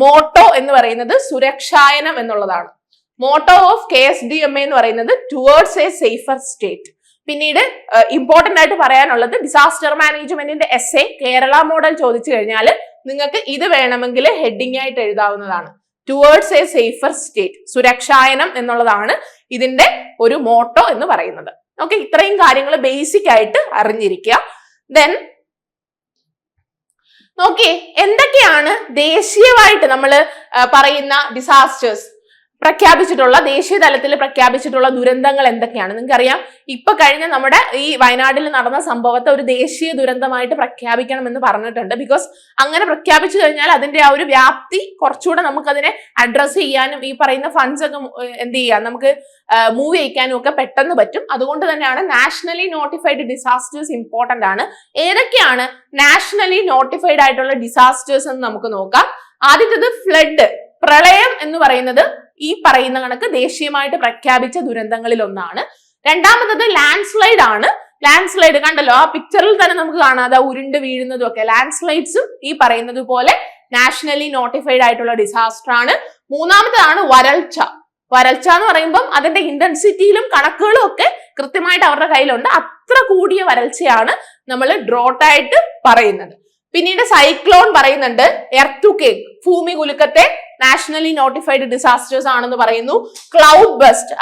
മോട്ടോ എന്ന് പറയുന്നത് സുരക്ഷായനം എന്നുള്ളതാണ്. മോട്ടോ ഓഫ് KSDMA എന്ന് പറയുന്നത് ടുവേർഡ്സ് എ സേഫർ സ്റ്റേറ്റ്. പിന്നീട് ഇമ്പോർട്ടന്റ് ആയിട്ട് പറയാനുള്ളത് ഡിസാസ്റ്റർ മാനേജ്മെന്റിന്റെ എസ്സേ കേരള മോഡൽ ചോദിച്ചു കഴിഞ്ഞാൽ നിങ്ങൾക്ക് ഇത് വേണമെങ്കിൽ ഹെഡിങ് ആയിട്ട് എഴുതാവുന്നതാണ്. ടുവേർഡ്സ് എ സേഫർ സ്റ്റേറ്റ്, സുരക്ഷായനം എന്നുള്ളതാണ് ഇതിന്റെ ഒരു മോട്ടോ എന്ന് പറയുന്നത്. ഓക്കെ, ഇത്രയും കാര്യങ്ങൾ ബേസിക് ആയിട്ട് അറിഞ്ഞിരിക്കുക. ദെൻ നോക്കിയേ, എന്തൊക്കെയാണ് ദേശീയമായിട്ട് നമ്മൾ പറയുന്ന ഡിസാസ്റ്റേഴ്സ് പ്രഖ്യാപിച്ചിട്ടുള്ള, ദേശീയ തലത്തിൽ പ്രഖ്യാപിച്ചിട്ടുള്ള ദുരന്തങ്ങൾ എന്തൊക്കെയാണ്? നിങ്ങൾക്കറിയാം, ഇപ്പൊ കഴിഞ്ഞ നമ്മുടെ ഈ വയനാട്ടിൽ നടന്ന സംഭവത്തെ ഒരു ദേശീയ ദുരന്തമായിട്ട് പ്രഖ്യാപിക്കണം എന്ന് പറഞ്ഞിട്ടുണ്ട്. ബിക്കോസ് അങ്ങനെ പ്രഖ്യാപിച്ചു കഴിഞ്ഞാൽ അതിന്റെ ആ ഒരു വ്യാപ്തി കുറച്ചുകൂടെ നമുക്കതിനെ അഡ്രസ് ചെയ്യാനും ഈ പറയുന്ന ഫണ്ട്സ് ഒക്കെ എന്ത് ചെയ്യാം, നമുക്ക് മൂവ് ചെയ്യിക്കാനും ഒക്കെ പെട്ടെന്ന് പറ്റും. അതുകൊണ്ട് തന്നെയാണ് നാഷണലി നോട്ടിഫൈഡ് ഡിസാസ്റ്റേഴ്സ് ഇമ്പോർട്ടന്റ് ആണ്. ഏതൊക്കെയാണ് നാഷണലി നോട്ടിഫൈഡ് ആയിട്ടുള്ള ഡിസാസ്റ്റേഴ്സ് എന്ന് നമുക്ക് നോക്കാം. ആദ്യത്തേത് ഫ്ലഡ്, പ്രളയം എന്ന് പറയുന്നത് ഈ പറയുന്ന കണക്ക് ദേശീയമായിട്ട് പ്രഖ്യാപിച്ച ദുരന്തങ്ങളിൽ ഒന്നാണ്. രണ്ടാമത്തത് ലാൻഡ് സ്ലൈഡ് ആണ്. ലാൻഡ് സ്ലൈഡ് കണ്ടല്ലോ, ആ പിക്ചറിൽ തന്നെ നമുക്ക് കാണാം, അത് ഉരുണ്ട് വീഴുന്നതും ഒക്കെ. ലാൻഡ് സ്ലൈഡ്സും ഈ പറയുന്നത് പോലെ നാഷണലി നോട്ടിഫൈഡ് ആയിട്ടുള്ള ഡിസാസ്റ്റർ ആണ്. മൂന്നാമത്തതാണ് വരൾച്ച. വരൾച്ച എന്ന് പറയുമ്പോൾ അതിന്റെ ഇന്റൻസിറ്റിയിലും കണക്കുകളും ഒക്കെ കൃത്യമായിട്ട് അവരുടെ കയ്യിലുണ്ട്. അത്ര കൂടിയ വരൾച്ചയാണ് നമ്മൾ ഡ്രോട്ടായിട്ട് പറയുന്നത്. പിന്നീട് സൈക്ലോൺ പറയുന്നുണ്ട്, എർത്തുകേക്ക്, ഭൂമി കുലുക്കത്തെ നാഷണലി നോട്ടിഫൈഡ് ഡിസാസ്റ്റേഴ്സ് ആണെന്ന് പറയുന്നു. ക്ലൗഡ് ബസ്റ്റ്,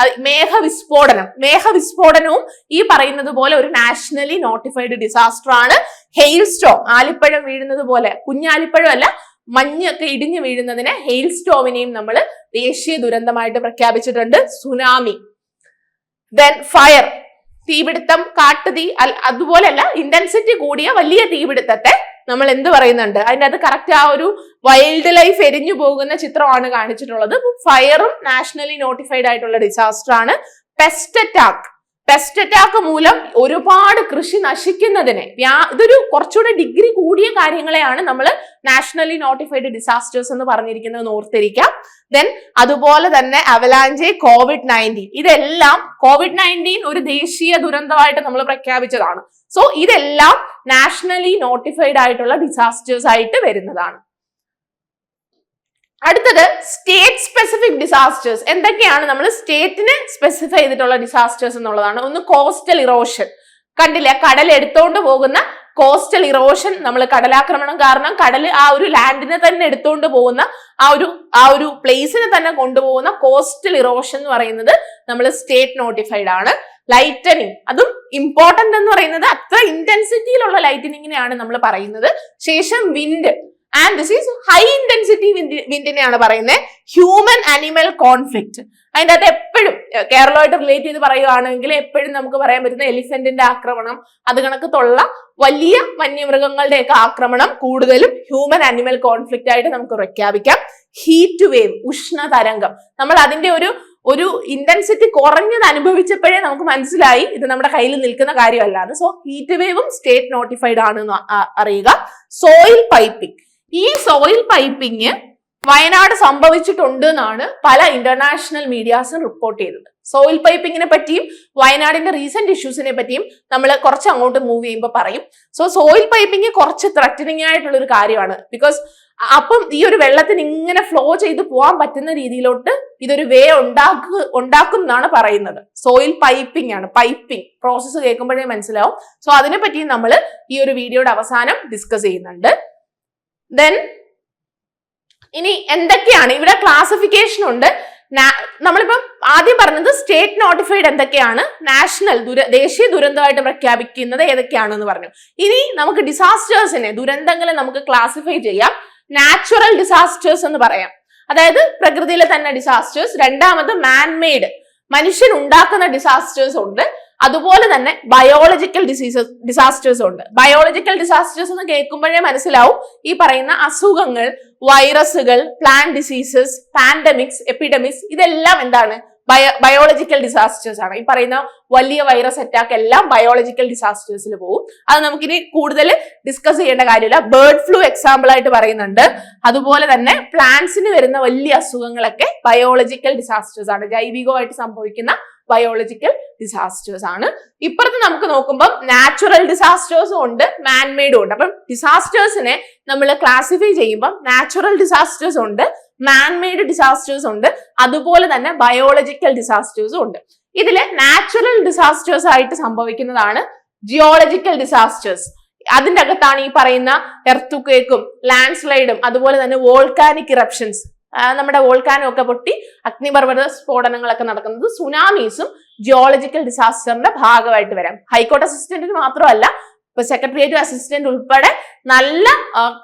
മേഘവിസ്ഫോടനവും ഈ പറയുന്നത് പോലെ ഒരു നാഷണലി നോട്ടിഫൈഡ് ഡിസാസ്റ്റർ ആണ്. ഹെയിൽ സ്റ്റോം, ആലിപ്പഴം വീഴുന്നത് പോലെ, കുഞ്ഞാലിപ്പഴം അല്ല, മഞ്ഞൊക്കെ ഇടിഞ്ഞു വീഴുന്നതിനെ ഹെയിൽ സ്റ്റോമിനെയും നമ്മൾ ദേശീയ ദുരന്തമായിട്ട് പ്രഖ്യാപിച്ചിട്ടുണ്ട്. സുനാമി, ദെൻ ഫയർ, തീപിടുത്തം, കാട്ടുതീ, അതുപോലെയല്ല ഇന്റൻസിറ്റി കൂടിയ വലിയ തീപിടുത്തത്തെ നമ്മൾ എന്ത് പറയുന്നുണ്ട്, അതിൻ്റെ അത് കറക്റ്റ് ആ ഒരു വൈൽഡ് ലൈഫ് എരിഞ്ഞു പോകുന്ന ചിത്രമാണ് കാണിച്ചിട്ടുള്ളത്. ഫയറും നാഷണലി നോട്ടിഫൈഡ് ആയിട്ടുള്ള ഡിസാസ്റ്റർ ആണ്. പെസ്റ്റ് അറ്റാക്ക് മൂലം ഒരുപാട് കൃഷി നശിക്കുന്നതിനെ, ഇതൊരു കുറച്ചുകൂടെ ഡിഗ്രി കൂടിയ കാര്യങ്ങളെയാണ് നമ്മൾ നാഷണലി നോട്ടിഫൈഡ് ഡിസാസ്റ്റേഴ്സ് എന്ന് പറഞ്ഞിരിക്കുന്നത്, ഓർത്തിരിക്കാം. ദെൻ അതുപോലെ തന്നെ അവലാഞ്ച്, COVID-19, ഇതെല്ലാം COVID-19 ഒരു ദേശീയ ദുരന്തമായിട്ട് നമ്മൾ പ്രഖ്യാപിച്ചതാണ്. സോ ഇതെല്ലാം നാഷണലി നോട്ടിഫൈഡ് ആയിട്ടുള്ള ഡിസാസ്റ്റേഴ്സ് ആയിട്ട് വരുന്നതാണ്. അടുത്തത് സ്റ്റേറ്റ് സ്പെസിഫിക് ഡിസാസ്റ്റേഴ്സ്. എന്തൊക്കെയാണ് നമ്മൾ സ്റ്റേറ്റിനെ സ്പെസിഫൈ ചെയ്തിട്ടുള്ള ഡിസാസ്റ്റേഴ്സ് എന്നുള്ളതാണ്. ഒന്ന് കോസ്റ്റൽ ഇറോഷൻ, കണ്ടില്ലേ, കടൽ എടുത്തോണ്ട് പോകുന്ന കോസ്റ്റൽ ഇറോഷൻ, നമ്മൾ കടലാക്രമണം കാരണം കടൽ ആ ഒരു ലാൻഡിനെ തന്നെ എടുത്തുകൊണ്ട് പോകുന്ന ആ ഒരു പ്ലേസിനെ തന്നെ കൊണ്ടുപോകുന്ന കോസ്റ്റൽ ഇറോഷൻ എന്ന് പറയുന്നത് നമ്മൾ സ്റ്റേറ്റ് നോട്ടിഫൈഡ് ആണ്. ലൈറ്റനിങ്, അതും ഇമ്പോർട്ടന്റ് എന്ന് പറയുന്നത് അത്ര ഇന്റൻസിറ്റിയിലുള്ള ലൈറ്റനിങ്ങിനെയാണ് നമ്മൾ പറയുന്നത്. ശേഷം wind, and this is high intensity വിൻഡിനെയാണ് പറയുന്നത്. ഹ്യൂമൻ അനിമൽ കോൺഫ്ലിക്റ്റ്, അതിൻ്റെ അകത്ത് എപ്പോഴും കേരളമായിട്ട് റിലേറ്റ് ചെയ്ത് പറയുകയാണെങ്കിൽ എപ്പോഴും നമുക്ക് പറയാൻ പറ്റുന്ന എലിഫന്റിന്റെ ആക്രമണം, അത് കണക്കത്തുള്ള വലിയ വന്യമൃഗങ്ങളുടെയൊക്കെ ആക്രമണം കൂടുതലും ഹ്യൂമൻ അനിമൽ കോൺഫ്ലിക്റ്റ് ആയിട്ട് നമുക്ക് പ്രഖ്യാപിക്കാം. ഹീറ്റ് വേവ്, ഉഷ്ണതരംഗം, നമ്മൾ അതിന്റെ ഒരു ഇന്റൻസിറ്റി കുറഞ്ഞത് അനുഭവിച്ചപ്പോഴേ നമുക്ക് മനസ്സിലായി ഇത് നമ്മുടെ കയ്യിൽ നിൽക്കുന്ന കാര്യമല്ലാന്ന്. സോ ഹീറ്റ് വേവും സ്റ്റേറ്റ് നോട്ടിഫൈഡ് ആണെന്ന് അറിയുക. സോയിൽ പൈപ്പിംഗ്, ഈ സോയിൽ പൈപ്പിംഗ് വയനാട് സംഭവിച്ചിട്ടുണ്ട് എന്നാണ് പല ഇന്റർനാഷണൽ മീഡിയാസും റിപ്പോർട്ട് ചെയ്തത്. സോയിൽ പൈപ്പിങ്ങിനെ പറ്റിയും വയനാടിന്റെ റീസെന്റ് ഇഷ്യൂസിനെ പറ്റിയും നമ്മൾ കുറച്ച് അങ്ങോട്ട് മൂവ് ചെയ്യുമ്പോൾ പറയും. സോ സോയിൽ പൈപ്പിംഗ് കുറച്ച് ത്രട്ടനിങ് ആയിട്ടുള്ള ഒരു കാര്യമാണ്. ബിക്കോസ് അപ്പം ഈ ഒരു വെള്ളത്തിന് ഇങ്ങനെ ഫ്ലോ ചെയ്ത് പോകാൻ പറ്റുന്ന രീതിയിലോട്ട് ഇതൊരു വേ ഉണ്ടാക്കും എന്നാണ് പറയുന്നത്. സോയിൽ പൈപ്പിംഗ് ആണ്, പൈപ്പിംഗ് പ്രോസസ്സ് കേൾക്കുമ്പോഴേ മനസ്സിലാവും. സോ അതിനെ പറ്റി നമ്മൾ ഈ ഒരു വീഡിയോയുടെ അവസാനം ഡിസ്കസ് ചെയ്യുന്നുണ്ട്. ദെൻ ഇനി എന്തൊക്കെയാണ് ഇവിടെ ക്ലാസിഫിക്കേഷൻ ഉണ്ട്. നമ്മളിപ്പം ആദ്യം പറഞ്ഞത് സ്റ്റേറ്റ് നോട്ടിഫൈഡ് എന്തൊക്കെയാണ്, നാഷണൽ ദേശീയ ദുരന്തമായിട്ട് പ്രഖ്യാപിക്കുന്നത് ഏതൊക്കെയാണെന്ന് പറഞ്ഞു. ഇനി നമുക്ക് ഡിസാസ്റ്റേഴ്സിനെ, ദുരന്തങ്ങളെ നമുക്ക് ക്ലാസിഫൈ ചെയ്യാം. നാച്ചുറൽ ഡിസാസ്റ്റേഴ്സ് എന്ന് പറയാം, അതായത് പ്രകൃതിയിലെ തന്നെ ഡിസാസ്റ്റേഴ്സ്. രണ്ടാമത് മാൻമെയ്ഡ്, മനുഷ്യൻ ഉണ്ടാക്കുന്ന ഡിസാസ്റ്റേഴ്സ് ഉണ്ട്. അതുപോലെ തന്നെ ബയോളജിക്കൽ ഡിസാസ്റ്റേഴ്സ് ഉണ്ട്. ബയോളജിക്കൽ ഡിസാസ്റ്റേഴ്സ് എന്ന് കേൾക്കുമ്പോഴേ മനസ്സിലാവും ഈ പറയുന്ന അസുഖങ്ങൾ, വൈറസുകൾ, പ്ലാന്റ് ഡിസീസസ്, പാൻഡമിക്സ്, എപ്പിഡമിക്സ്, ഇതെല്ലാം എന്താണ് ബയോളജിക്കൽ ഡിസാസ്റ്റേഴ്സ് ആണ്. ഈ പറയുന്ന വലിയ വൈറസ് അറ്റാക്ക് എല്ലാം ബയോളജിക്കൽ ഡിസാസ്റ്റേഴ്സിൽ പോകും. അത് നമുക്കിനി കൂടുതൽ ഡിസ്കസ് ചെയ്യേണ്ട കാര്യമില്ല. ബേർഡ് ഫ്ലൂ എക്സാമ്പിൾ ആയിട്ട് പറയുന്നുണ്ട്. അതുപോലെ തന്നെ പ്ലാന്റ്സിന് വരുന്ന വലിയ അസുഖങ്ങളൊക്കെ ബയോളജിക്കൽ ഡിസാസ്റ്റേഴ്സ് ആണ്, ജൈവികമായിട്ട് സംഭവിക്കുന്ന ബയോളജിക്കൽ ഡിസാസ്റ്റേഴ്സ് ആണ്. ഇപ്പുറത്ത് നമുക്ക് നോക്കുമ്പോൾ നാച്ചുറൽ ഡിസാസ്റ്റേഴ്സും ഉണ്ട്, മാൻമെയ്ഡും ഉണ്ട്. അപ്പം ഡിസാസ്റ്റേഴ്സിനെ നമ്മൾ ക്ലാസിഫൈ ചെയ്യുമ്പോൾ നാച്ചുറൽ ഡിസാസ്റ്റേഴ്സ് ഉണ്ട്, മാൻമെയ്ഡ് ഡിസാസ്റ്റേഴ്സ് ഉണ്ട്, അതുപോലെ തന്നെ ബയോളജിക്കൽ ഡിസാസ്റ്റേഴ്സും ഉണ്ട്. ഇതില് നാച്ചുറൽ ഡിസാസ്റ്റേഴ്സ് ആയിട്ട് സംഭവിക്കുന്നതാണ് ജിയോളജിക്കൽ ഡിസാസ്റ്റേഴ്സ്. അതിന്റെ അകത്താണ് ഈ പറയുന്ന എർത്തുക്വേക്കും ലാൻഡ് സ്ലൈഡും അതുപോലെ തന്നെ വോൾക്കാനിക് ഇറപ്ഷൻസ്, നമ്മുടെ വോൾക്കാനും ഒക്കെ പൊട്ടി അഗ്നിപർവ്വത സ്ഫോടനങ്ങളൊക്കെ നടക്കുന്നത്. സുനാമീസും ജിയോളജിക്കൽ ഡിസാസ്റ്ററിന്റെ ഭാഗമായിട്ട് വരാം. ഹൈക്കോർട്ട് അസിസ്റ്റന്റിന് മാത്രമല്ല, ഇപ്പൊ സെക്രട്ടേറിയറ്റ് അസിസ്റ്റന്റ് ഉൾപ്പെടെ നല്ല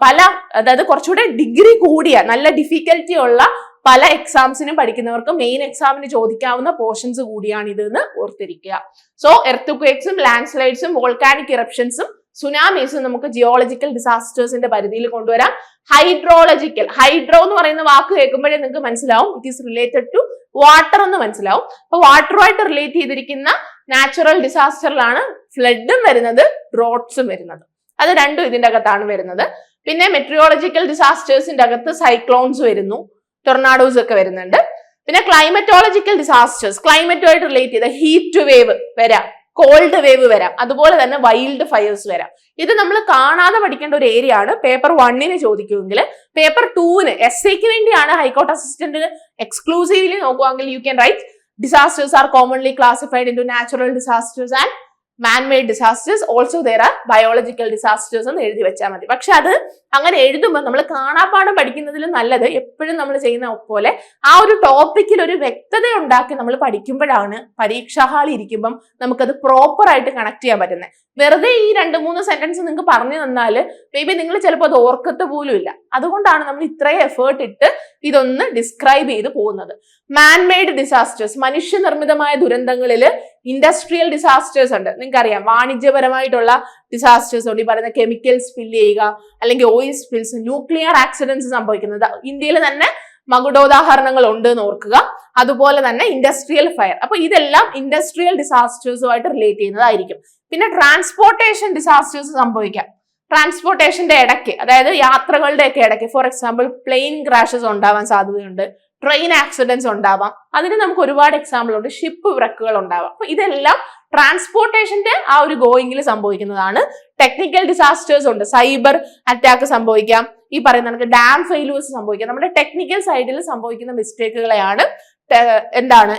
പല, അതായത് കുറച്ചുകൂടെ ഡിഗ്രി കൂടിയ നല്ല ഡിഫിക്കൽറ്റി ഉള്ള പല എക്സാംസിനും പഠിക്കുന്നവർക്ക് മെയിൻ എക്സാമിന് ചോദിക്കാവുന്ന പോർഷൻസ് കൂടിയാണ് ഇതെന്ന് ഓർത്തിരിക്കുക. സോ എർത്തുക്വേക്സും ലാൻഡ് സ്ലൈഡ്സും വോൾക്കാനിക് ഇറപ്ഷൻസും സുനാമീസും നമുക്ക് ജിയോളജിക്കൽ ഡിസാസ്റ്റേഴ്സിന്റെ പരിധിയിൽ കൊണ്ടുവരാം. ഹൈഡ്രോളജിക്കൽ, ഹൈഡ്രോ എന്ന് പറയുന്ന വാക്ക് കേൾക്കുമ്പോഴേ നിങ്ങൾക്ക് മനസ്സിലാവും it is related to water എന്ന് മനസ്സിലാവും. അപ്പൊ വാട്ടറുമായിട്ട് റിലേറ്റ് ചെയ്തിരിക്കുന്ന നാച്ചുറൽ ഡിസാസ്റ്ററിലാണ് ഫ്ലഡും വരുന്നത്, ഡ്രോട്ട്സും വരുന്നത്. അത് രണ്ടും ഇതിന്റെ അകത്താണ് വരുന്നത്. പിന്നെ മെട്രിയോളജിക്കൽ ഡിസാസ്റ്റേഴ്സിന്റെ അകത്ത് സൈക്ലോൺസ് വരുന്നു, ടൊർണാഡോസ് ഒക്കെ വരുന്നുണ്ട്. പിന്നെ ക്ലൈമറ്റോളജിക്കൽ ഡിസാസ്റ്റേഴ്സ്, ക്ലൈമറ്റുമായിട്ട് റിലേറ്റ് ചെയ്ത ഹീറ്റ് വേവ് വരാം, കോൾഡ് വേവ് വരാം, അതുപോലെ തന്നെ വൈൽഡ് ഫയേഴ്സ് വരാം. ഇത് നമ്മൾ കാണാതെ പഠിക്കേണ്ട ഒരു ഏരിയ ആണ്. പേപ്പർ 1 ചോദിക്കുമെങ്കിൽ പേപ്പർ 2 എസ്ഐക്ക് വേണ്ടിയാണ് ഹൈക്കോർട്ട് അസിസ്റ്റന്റിന് എക്സ്ക്ലൂസീവ്ലി നോക്കുവാണെങ്കിൽ you can write disasters are commonly classified into natural disasters and man-made disasters. Also there are biological disasters എന്ന് എഴുതി വെച്ചാൽ മതി. പക്ഷെ അത് അങ്ങനെ എഴുതുമ്പോൾ നമ്മൾ കാണാപ്പാഠം പഠിക്കുന്നതിലും നല്ലത് എപ്പോഴും നമ്മൾ ചെയ്യുന്ന പോലെ ആ ഒരു ടോപ്പിക്കിൽ ഒരു വ്യക്തത ഉണ്ടാക്കി നമ്മൾ പഠിക്കുമ്പോഴാണ് പരീക്ഷാ ഹാളിൽ ഇരിക്കുമ്പം നമുക്കത് പ്രോപ്പർ ആയിട്ട് കണക്ട് ചെയ്യാൻ പറ്റുന്നത്. വെറുതെ ഈ 2-3 സെന്റൻസ് നിങ്ങൾക്ക് പറഞ്ഞു തന്നാൽ മേ ബി നിങ്ങൾ ചിലപ്പോൾ അത് ഓർക്കത്ത് പോലും ഇല്ല. അതുകൊണ്ടാണ് നമ്മൾ ഇത്രയും എഫേർട്ട് ഇട്ട് ഇതൊന്ന് ഡിസ്ക്രൈബ് ചെയ്ത് പോകുന്നത്. മാൻമെയ്ഡ് ഡിസാസ്റ്റേഴ്സ്, മനുഷ്യനിർമ്മിതമായ ദുരന്തങ്ങളിൽ ഇൻഡസ്ട്രിയൽ ഡിസാസ്റ്റേഴ്സ് ഉണ്ട്. നിങ്ങൾക്കറിയാം, വാണിജ്യപരമായിട്ടുള്ള ഡിസാസ്റ്റേഴ്സ് ഉണ്ട്. ഈ പറയുന്ന കെമിക്കൽ സ്പില്ല് ചെയ്യുക, അല്ലെങ്കിൽ ഓയിൽ സ്പിൽസ്, ന്യൂക്ലിയർ ആക്സിഡൻസ് സംഭവിക്കുന്നത്. ഇന്ത്യയിൽ തന്നെ മകുടോദാഹരണങ്ങൾ ഉണ്ട് എന്ന് ഓർക്കുക. അതുപോലെ തന്നെ ഇൻഡസ്ട്രിയൽ ഫയർ. അപ്പൊ ഇതെല്ലാം ഇൻഡസ്ട്രിയൽ ഡിസാസ്റ്റേഴ്സുമായിട്ട് റിലേറ്റ് ചെയ്യുന്നതായിരിക്കും. പിന്നെ ട്രാൻസ്പോർട്ടേഷൻ ഡിസാസ്റ്റേഴ്സ് സംഭവിക്കാം. ട്രാൻസ്പോർട്ടേഷന്റെ ഇടയ്ക്ക്, അതായത് യാത്രകളുടെ ഒക്കെ ഇടയ്ക്ക്, ഫോർ എക്സാമ്പിൾ പ്ലെയിൻ ക്രാഷസ് ഉണ്ടാവാൻ സാധ്യതയുണ്ട്, ട്രെയിൻ ആക്സിഡൻസ് ഉണ്ടാവാം. അതിന് നമുക്ക് ഒരുപാട് എക്സാമ്പിൾ ഉണ്ട്. ഷിപ്പ് വൃക്കുകൾ ഉണ്ടാവാം. അപ്പൊ ഇതെല്ലാം ട്രാൻസ്പോർട്ടേഷന്റെ ആ ഒരു ഗോയിങ്ങിൽ സംഭവിക്കുന്നതാണ്. ടെക്നിക്കൽ ഡിസാസ്റ്റേഴ്സ് ഉണ്ട്. സൈബർ അറ്റാക്ക് സംഭവിക്കാം. ഈ പറയുന്ന നമുക്ക് ഡാം ഫെയിലുവേഴ്സ് സംഭവിക്കാം. നമ്മുടെ ടെക്നിക്കൽ സൈഡിൽ സംഭവിക്കുന്ന മിസ്റ്റേക്കുകളെയാണ്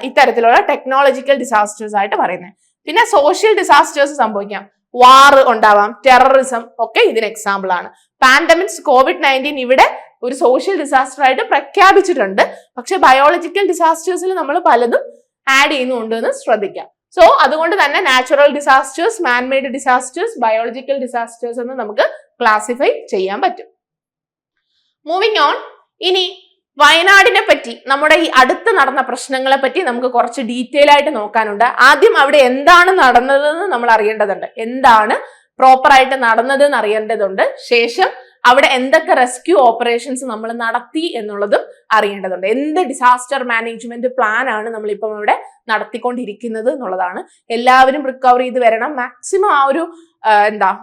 ഇത്തരത്തിലുള്ള ടെക്നോളജിക്കൽ ഡിസാസ്റ്റേഴ്സ് ആയിട്ട് പറയുന്നത്. പിന്നെ സോഷ്യൽ ഡിസാസ്റ്റേഴ്സ് സംഭവിക്കാം. വാർ ഉണ്ടാവാം, ടെററിസം ഒക്കെ ഇതിന് എക്സാമ്പിൾ ആണ്. പാൻഡമിക്സ്, COVID-19 ഇവിടെ ഒരു സോഷ്യൽ ഡിസാസ്റ്റർ ആയിട്ട് പ്രഖ്യാപിച്ചിട്ടുണ്ട്. പക്ഷെ ബയോളജിക്കൽ ഡിസാസ്റ്റേഴ്സിൽ നമ്മൾ പലതും ആഡ് ചെയ്യുന്നുണ്ട് എന്ന് ശ്രദ്ധിക്കാം. സോ അതുകൊണ്ട് തന്നെ natural disasters, man-made disasters, biological disasters എന്ന് നമുക്ക് ക്ലാസിഫൈ ചെയ്യാൻ പറ്റും. മൂവിങ് ഓൺ, ഇനി വയനാടിനെ പറ്റി, നമ്മുടെ ഈ അടുത്ത് നടന്ന പ്രശ്നങ്ങളെ പറ്റി നമുക്ക് കുറച്ച് ഡീറ്റെയിൽ ആയിട്ട് നോക്കാനുണ്ട്. ആദ്യം അവിടെ എന്താണ് നടന്നതെന്ന് നമ്മൾ അറിയേണ്ടതുണ്ട്, എന്താണ് പ്രോപ്പർ ആയിട്ട് നടന്നത് എന്ന് അറിയേണ്ടതുണ്ട്. ശേഷം അവിടെ എന്തൊക്കെ റെസ്ക്യൂ ഓപ്പറേഷൻസ് നമ്മൾ നടത്തി എന്നുള്ളതും അറിയേണ്ടതുണ്ട്. എന്ത് ഡിസാസ്റ്റർ മാനേജ്മെന്റ് പ്ലാൻ ആണ് നമ്മളിപ്പം ഇവിടെ നടത്തിക്കൊണ്ടിരിക്കുന്നത് എന്നുള്ളതാണ്. എല്ലാവരും റിക്കവർ ചെയ്ത് വരണം, മാക്സിമം ആ ഒരു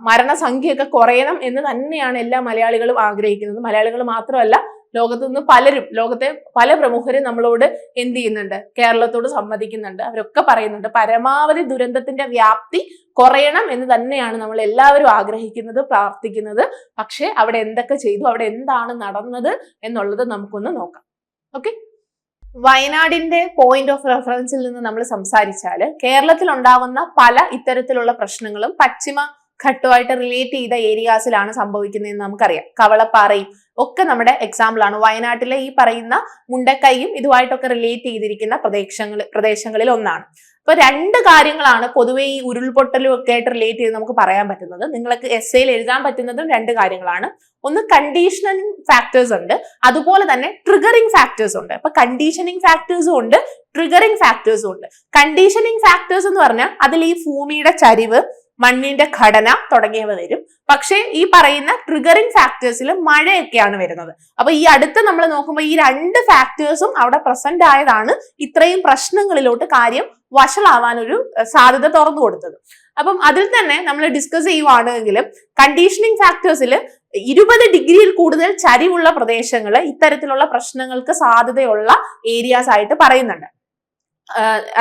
മരണസംഖ്യയൊക്കെ കുറയണം എന്ന് തന്നെയാണ് എല്ലാ മലയാളികളും ആഗ്രഹിക്കുന്നത്. മലയാളികൾ മാത്രമല്ല, ലോകത്ത് നിന്ന് പലരും, ലോകത്തെ പല പ്രമുഖരും നമ്മളോട് എന്ത് ചെയ്യുന്നുണ്ട്, കേരളത്തോട് സംവദിക്കുന്നുണ്ട്. അവരൊക്കെ പറയുന്നുണ്ട് പരമാവധി ദുരന്തത്തിന്റെ വ്യാപ്തി കുറയണം എന്ന് തന്നെയാണ് നമ്മൾ എല്ലാവരും ആഗ്രഹിക്കുന്നത്, പ്രാർത്ഥിക്കുന്നത്. പക്ഷെ അവിടെ എന്തൊക്കെ ചെയ്തു, അവിടെ എന്താണ് നടന്നത് എന്നുള്ളത് നമുക്കൊന്ന് നോക്കാം. ഓക്കെ, വയനാടിന്റെ പോയിന്റ് ഓഫ് റെഫറൻസിൽ നിന്ന് നമ്മൾ സംസാരിച്ചാൽ കേരളത്തിൽ ഉണ്ടാകുന്ന പല ഇത്തരത്തിലുള്ള പ്രശ്നങ്ങളും പശ്ചിമ ഘട്ടമായിട്ട് റിലേറ്റ് ചെയ്ത ഏരിയാസിലാണ് സംഭവിക്കുന്നതെന്ന് നമുക്കറിയാം. കവളപ്പാറയും ഒക്കെ നമ്മുടെ എക്സാമ്പിൾ ആണ്. വയനാട്ടിലെ ഈ പറയുന്ന മുണ്ടക്കൈയും ഇതുമായിട്ടൊക്കെ റിലേറ്റ് ചെയ്തിരിക്കുന്ന പ്രദേശങ്ങളിൽ ഒന്നാണ്. അപ്പൊ രണ്ട് കാര്യങ്ങളാണ് പൊതുവെ ഈ ഉരുൾപൊട്ടലും ഒക്കെ ആയിട്ട് റിലേറ്റ് ചെയ്ത് നമുക്ക് പറയാൻ പറ്റുന്നത്. നിങ്ങൾക്ക് എസ്സേയിൽ എഴുതാൻ പറ്റുന്നതും രണ്ട് കാര്യങ്ങളാണ്. ഒന്ന് കണ്ടീഷനിങ് ഫാക്ടേഴ്സ് ഉണ്ട്, അതുപോലെ തന്നെ ട്രിഗറിങ് ഫാക്ടേഴ്സ് ഉണ്ട്. അപ്പൊ കണ്ടീഷനിങ് ഫാക്ടേഴ്സും ഉണ്ട്, ട്രിഗറിങ് ഫാക്ടേഴ്സും ഉണ്ട്. കണ്ടീഷനിങ് ഫാക്ടേഴ്സ് എന്ന് പറഞ്ഞാൽ അതിൽ ഈ ഭൂമിയുടെ ചരിവ്, മണ്ണിന്റെ ഘടന തുടങ്ങിയവ വരും. പക്ഷേ ഈ പറയുന്ന ട്രിഗറിങ് ഫാക്ടേഴ്സിൽ മഴയൊക്കെയാണ് വരുന്നത്. അപ്പൊ ഈ അടുത്ത് നമ്മൾ നോക്കുമ്പോൾ ഈ രണ്ട് ഫാക്ടേഴ്സും അവിടെ പ്രസന്റ് ആയതാണ് ഇത്രയും പ്രശ്നങ്ങളിലോട്ട് കാര്യം വഷളാവാൻ ഒരു സാധ്യത തുറന്നു കൊടുത്തത്. അപ്പം അതിൽ തന്നെ നമ്മൾ ഡിസ്കസ് ചെയ്യുവാണെങ്കിലും കണ്ടീഷനിങ് ഫാക്ടേഴ്സിൽ 20 ഡിഗ്രിയിൽ കൂടുതൽ ചരിവുള്ള പ്രദേശങ്ങൾ ഇത്തരത്തിലുള്ള പ്രശ്നങ്ങൾക്ക് സാധ്യതയുള്ള ഏരിയാസ് ആയിട്ട് പറയുന്നുണ്ട്.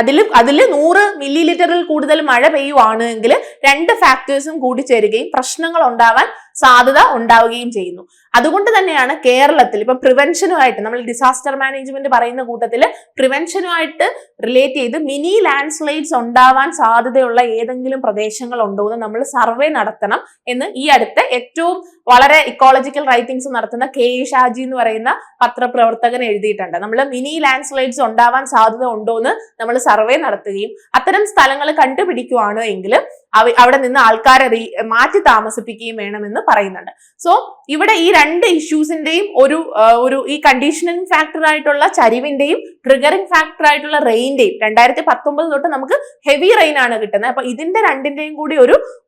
അതിൽ 100 മില്ലി ലിറ്ററിൽ കൂടുതൽ മഴ പെയ്യുവാണെങ്കിൽ രണ്ട് ഫാക്ടേഴ്സും കൂടിച്ചേരുകയും പ്രശ്നങ്ങൾ ഉണ്ടാവാൻ സാധ്യത ഉണ്ടാവുകയും ചെയ്യുന്നു. അതുകൊണ്ട് തന്നെയാണ് കേരളത്തിൽ ഇപ്പൊ പ്രിവെൻഷനുമായിട്ട് നമ്മൾ ഡിസാസ്റ്റർ മാനേജ്മെന്റ് പറയുന്ന കൂട്ടത്തിൽ പ്രിവെൻഷനുമായിട്ട് റിലേറ്റ് ചെയ്ത് മിനി ലാൻഡ് സ്ലൈഡ്സ് ഉണ്ടാവാൻ സാധ്യതയുള്ള ഏതെങ്കിലും പ്രദേശങ്ങൾ ഉണ്ടോ എന്ന് നമ്മൾ സർവേ നടത്തണം എന്ന് ഈ അടുത്ത ഏറ്റവും വളരെ ഇക്കോളജിക്കൽ റൈറ്റിംഗ്സ് നടത്തുന്ന കെ ഷാജി എന്ന് പറയുന്ന പത്രപ്രവർത്തകൻ എഴുതിയിട്ടുണ്ട്. നമ്മൾ മിനി ലാൻഡ് സ്ലൈഡ്സ് ഉണ്ടാവാൻ സാധ്യത ഉണ്ടോ എന്ന് നമ്മൾ സർവേ നടത്തുകയും അത്തരം സ്ഥലങ്ങൾ കണ്ടുപിടിക്കുകയാണ് എങ്കിൽ അവിടെ നിന്ന് ആൾക്കാരെ മാറ്റി താമസിപ്പിക്കുകയും വേണമെന്ന് പറയുന്നുണ്ട്. സോ ഇവിടെ ഈ രണ്ട് ഇഷ്യൂസിന്റെയും ഒരു ഈ കണ്ടീഷനിങ് ഫാക്ടർ ആയിട്ടുള്ള ചരിവിന്റെയും ട്രിഗറിങ് ഫാക്ടർ ആയിട്ടുള്ള റെയിന്റെയും 2019 തൊട്ട് നമുക്ക് ഹെവി റെയിൻ ആണ് കിട്ടുന്നത്. അപ്പൊ ഇതിന്റെ രണ്ടിന്റെയും കൂടി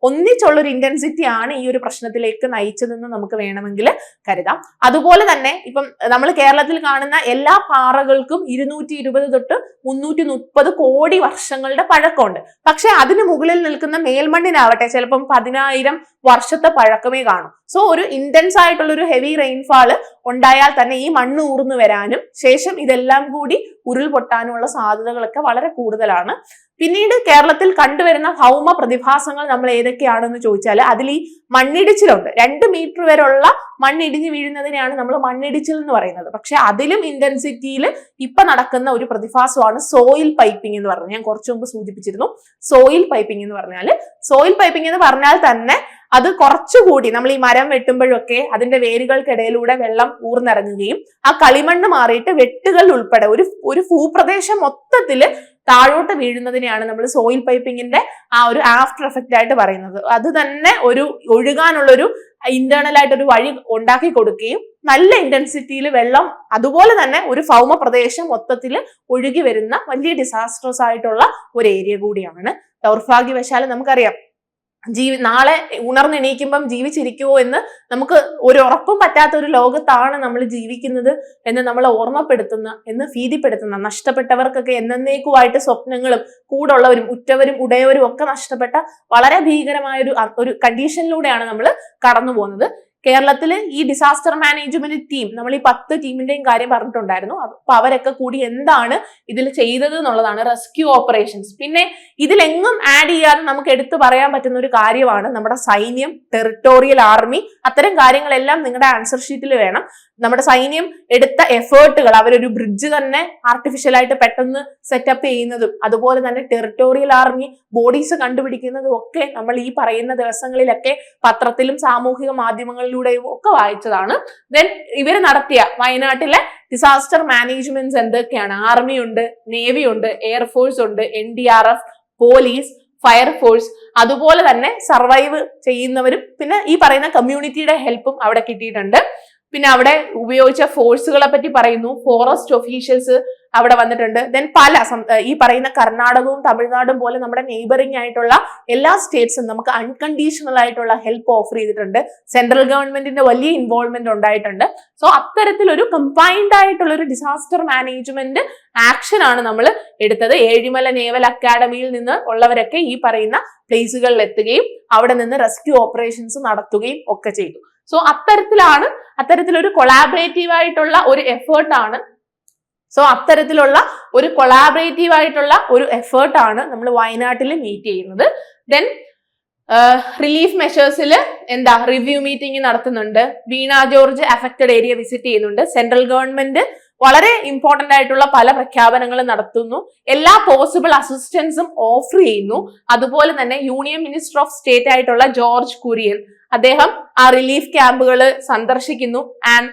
ഒന്നിച്ചുള്ളൊരു ഇന്റൻസിറ്റി ആണ് ഈ ഒരു പ്രശ്നത്തിലേക്ക് നയിച്ചതെന്ന് നമുക്ക് വേണമെങ്കിൽ കരുതാം. അതുപോലെ തന്നെ ഇപ്പം നമ്മൾ കേരളത്തിൽ കാണുന്ന എല്ലാ പാറകൾക്കും 220 തൊട്ട് 330 കോടി വർഷങ്ങളുടെ പഴക്കമുണ്ട്. പക്ഷെ അതിന് മുകളിൽ നിൽക്കുന്ന മേൽമണ്ണിനാവട്ടെ ചിലപ്പം 10,000 വർഷത്തെ പഴക്കമേ കാണും. സോ ഒരു ഇന്റൻസ് ആയിട്ടുള്ള ഒരു ഹെവി റെയിൻഫാൾ ഉണ്ടായാൽ തന്നെ ഈ മണ്ണ് ഊർന്നു വരാനും ശേഷം ഇതെല്ലാം കൂടി ഉരുൾപൊട്ടാനുള്ള സാധ്യതകളൊക്കെ വളരെ കൂടുതലാണ്. പിന്നീട് കേരളത്തിൽ കണ്ടുവരുന്ന ഭൗമ പ്രതിഭാസങ്ങൾ നമ്മൾ ഏതൊക്കെയാണെന്ന് ചോദിച്ചാൽ അതിൽ ഈ മണ്ണിടിച്ചിലുണ്ട്. 2 മീറ്റർ വരെയുള്ള മണ്ണിടിഞ്ഞു വീഴുന്നതിനെയാണ് നമ്മൾ മണ്ണിടിച്ചിൽ എന്ന് പറയുന്നത്. പക്ഷെ അതിലും ഇന്റൻസിറ്റിയിൽ ഇപ്പൊ നടക്കുന്ന ഒരു പ്രതിഭാസമാണ് സോയിൽ പൈപ്പിംഗ് എന്ന് പറഞ്ഞത്. ഞാൻ കുറച്ചു മുമ്പ് സൂചിപ്പിച്ചിരുന്നു. സോയിൽ പൈപ്പിംഗ് എന്ന് പറഞ്ഞാൽ തന്നെ അത് കുറച്ചുകൂടി നമ്മൾ ഈ മരം വെട്ടുമ്പോഴൊക്കെ അതിന്റെ വേരുകൾക്കിടയിലൂടെ വെള്ളം ഊർന്നിറങ്ങുകയും ആ കളിമണ്ണ് മാറിയിട്ട് വെട്ടുകൾ ഉൾപ്പെടെ ഒരു ഭൂപ്രദേശം മൊത്തത്തില് താഴോട്ട് വീഴുന്നതിനെയാണ് നമ്മൾ സോയിൽ പൈപ്പിങ്ങിന്റെ ആ ഒരു ആഫ്റ്റർ എഫക്റ്റ് ആയിട്ട് പറയുന്നത്. അത് തന്നെ ഒഴുകാനുള്ളൊരു ഇന്റേണൽ ആയിട്ട് ഒരു വഴി ഉണ്ടാക്കി കൊടുക്കുകയും നല്ല ഇന്റൻസിറ്റിയിൽ വെള്ളം അതുപോലെ തന്നെ ഒരു ഭൗമ പ്രദേശം മൊത്തത്തിൽ ഒഴുകി വരുന്ന വലിയ ഡിസാസ്ട്രസ് ആയിട്ടുള്ള ഒരു ഏരിയ കൂടിയാണ്. ദൗർഭാഗ്യവശാൽ നമുക്കറിയാം നാളെ ഉണർന്നെണീക്കുമ്പം ജീവിച്ചിരിക്കുമോ എന്ന് നമുക്ക് ഒരു ഉറപ്പും പറ്റാത്ത ഒരു ലോകത്താണ് നമ്മൾ ജീവിക്കുന്നത് എന്ന് നമ്മളെ ഓർമ്മപ്പെടുത്തുന്ന, എന്ന് ഭീതിപ്പെടുത്തുന്ന, നഷ്ടപ്പെട്ടവർക്കൊക്കെ എന്നേക്കുമായിട്ട് സ്വപ്നങ്ങളും കൂടുള്ളവരും ഉറ്റവരും ഉടയവരും ഒക്കെ നഷ്ടപ്പെട്ട വളരെ ഭീകരമായ ഒരു കണ്ടീഷനിലൂടെയാണ് നമ്മൾ കടന്നു പോകുന്നത്. കേരളത്തിൽ ഈ ഡിസാസ്റ്റർ മാനേജ്മെന്റ് ടീം, നമ്മൾ ഈ 10 ടീമിന്റെയും കാര്യം പറഞ്ഞിട്ടുണ്ടായിരുന്നു. അപ്പൊ അവരൊക്കെ കൂടി എന്താണ് ഇതിൽ ചെയ്തത് എന്നുള്ളതാണ് റെസ്ക്യൂ ഓപ്പറേഷൻസ്. പിന്നെ ഇതിലെങ്ങും ആഡ് ചെയ്യാതെ നമുക്ക് എടുത്തു പറയാൻ പറ്റുന്ന ഒരു കാര്യമാണ് നമ്മുടെ സൈന്യം, ടെറിട്ടോറിയൽ ആർമി. അത്തരം കാര്യങ്ങളെല്ലാം നിങ്ങളുടെ ആൻസർ ഷീറ്റിൽ വേണം. നമ്മുടെ സൈന്യം എടുത്ത എഫേർട്ടുകൾ, അവരൊരു ബ്രിഡ്ജ് തന്നെ ആർട്ടിഫിഷ്യലായിട്ട് പെട്ടെന്ന് സെറ്റപ്പ് ചെയ്യുന്നതും, അതുപോലെ തന്നെ ടെറിട്ടോറിയൽ ആർമി ബോഡീസ് കണ്ടുപിടിക്കുന്നതും ഒക്കെ നമ്മൾ ഈ പറയുന്ന ദിവസങ്ങളിലൊക്കെ പത്രത്തിലും സാമൂഹിക മാധ്യമങ്ങളിലൂടെയും ഒക്കെ വായിച്ചതാണ്. ദെൻ ഇവർ നടത്തിയ വയനാട്ടിലെ ഡിസാസ്റ്റർ മാനേജ്മെന്റ്സ് എന്തൊക്കെയാണ്? ആർമി ഉണ്ട്, നേവി ഉണ്ട്, എയർഫോഴ്സ് ഉണ്ട്, NDRF, പോലീസ്, ഫയർഫോഴ്സ്, അതുപോലെ തന്നെ സർവൈവ് ചെയ്യുന്നവരും, പിന്നെ ഈ പറയുന്ന കമ്മ്യൂണിറ്റിയുടെ ഹെൽപ്പും അവിടെ കിട്ടിയിട്ടുണ്ട്. പിന്നെ അവിടെ ഉപയോഗിച്ച ഫോഴ്സുകളെ പറ്റി പറയുന്നു. ഫോറസ്റ്റ് ഒഫീഷ്യൽസ് അവിടെ വന്നിട്ടുണ്ട്. ദെൻ പല ഈ പറയുന്ന കർണാടകവും തമിഴ്നാടും പോലെ നമ്മുടെ നെയ്ബറിംഗ് ആയിട്ടുള്ള എല്ലാ സ്റ്റേറ്റ്സും നമുക്ക് അൺകണ്ടീഷണൽ ആയിട്ടുള്ള ഹെൽപ്പ് ഓഫർ ചെയ്തിട്ടുണ്ട്. സെൻട്രൽ ഗവൺമെന്റിന്റെ വലിയ ഇൻവോൾവ്മെന്റ് ഉണ്ടായിട്ടുണ്ട്. സോ അത്തരത്തിലൊരു കമ്പൈൻഡ് ആയിട്ടുള്ള ഒരു ഡിസാസ്റ്റർ മാനേജ്മെന്റ് ആക്ഷൻ ആണ് നമ്മൾ എടുത്തത്. ഏഴിമല നേവൽ അക്കാഡമിയിൽ നിന്ന് ഉള്ളവരൊക്കെ ഈ പറയുന്ന പ്ലേസുകളിൽ എത്തുകയും അവിടെ നിന്ന് റെസ്ക്യൂ ഓപ്പറേഷൻസ് നടത്തുകയും ഒക്കെ ചെയ്തു. സോ അത്തരത്തിലൊരു കൊളാബറേറ്റീവ് ആയിട്ടുള്ള ഒരു എഫേർട്ടാണ് നമ്മൾ വയനാട്ടിൽ മീറ്റ് ചെയ്യുന്നത്. ദെൻ റിലീഫ് മെഷേഴ്സിൽ റിവ്യൂ മീറ്റിംഗ് നടത്തുന്നുണ്ട്. വീണ ജോർജ് അഫക്റ്റഡ് ഏരിയ വിസിറ്റ് ചെയ്യുന്നുണ്ട്. സെൻട്രൽ ഗവൺമെന്റ് വളരെ ഇമ്പോർട്ടന്റ് ആയിട്ടുള്ള പല പ്രഖ്യാപനങ്ങളും നടത്തുന്നു. എല്ലാ പോസിബിൾ അസിസ്റ്റൻസും ഓഫർ ചെയ്യുന്നു. അതുപോലെ തന്നെ യൂണിയൻ മിനിസ്റ്റർ ഓഫ് സ്റ്റേറ്റ് ആയിട്ടുള്ള ജോർജ് കുര്യൻ, അദ്ദേഹം ആ റിലീഫ് ക്യാമ്പുകൾ സന്ദർശിക്കുന്നു. ആൻഡ്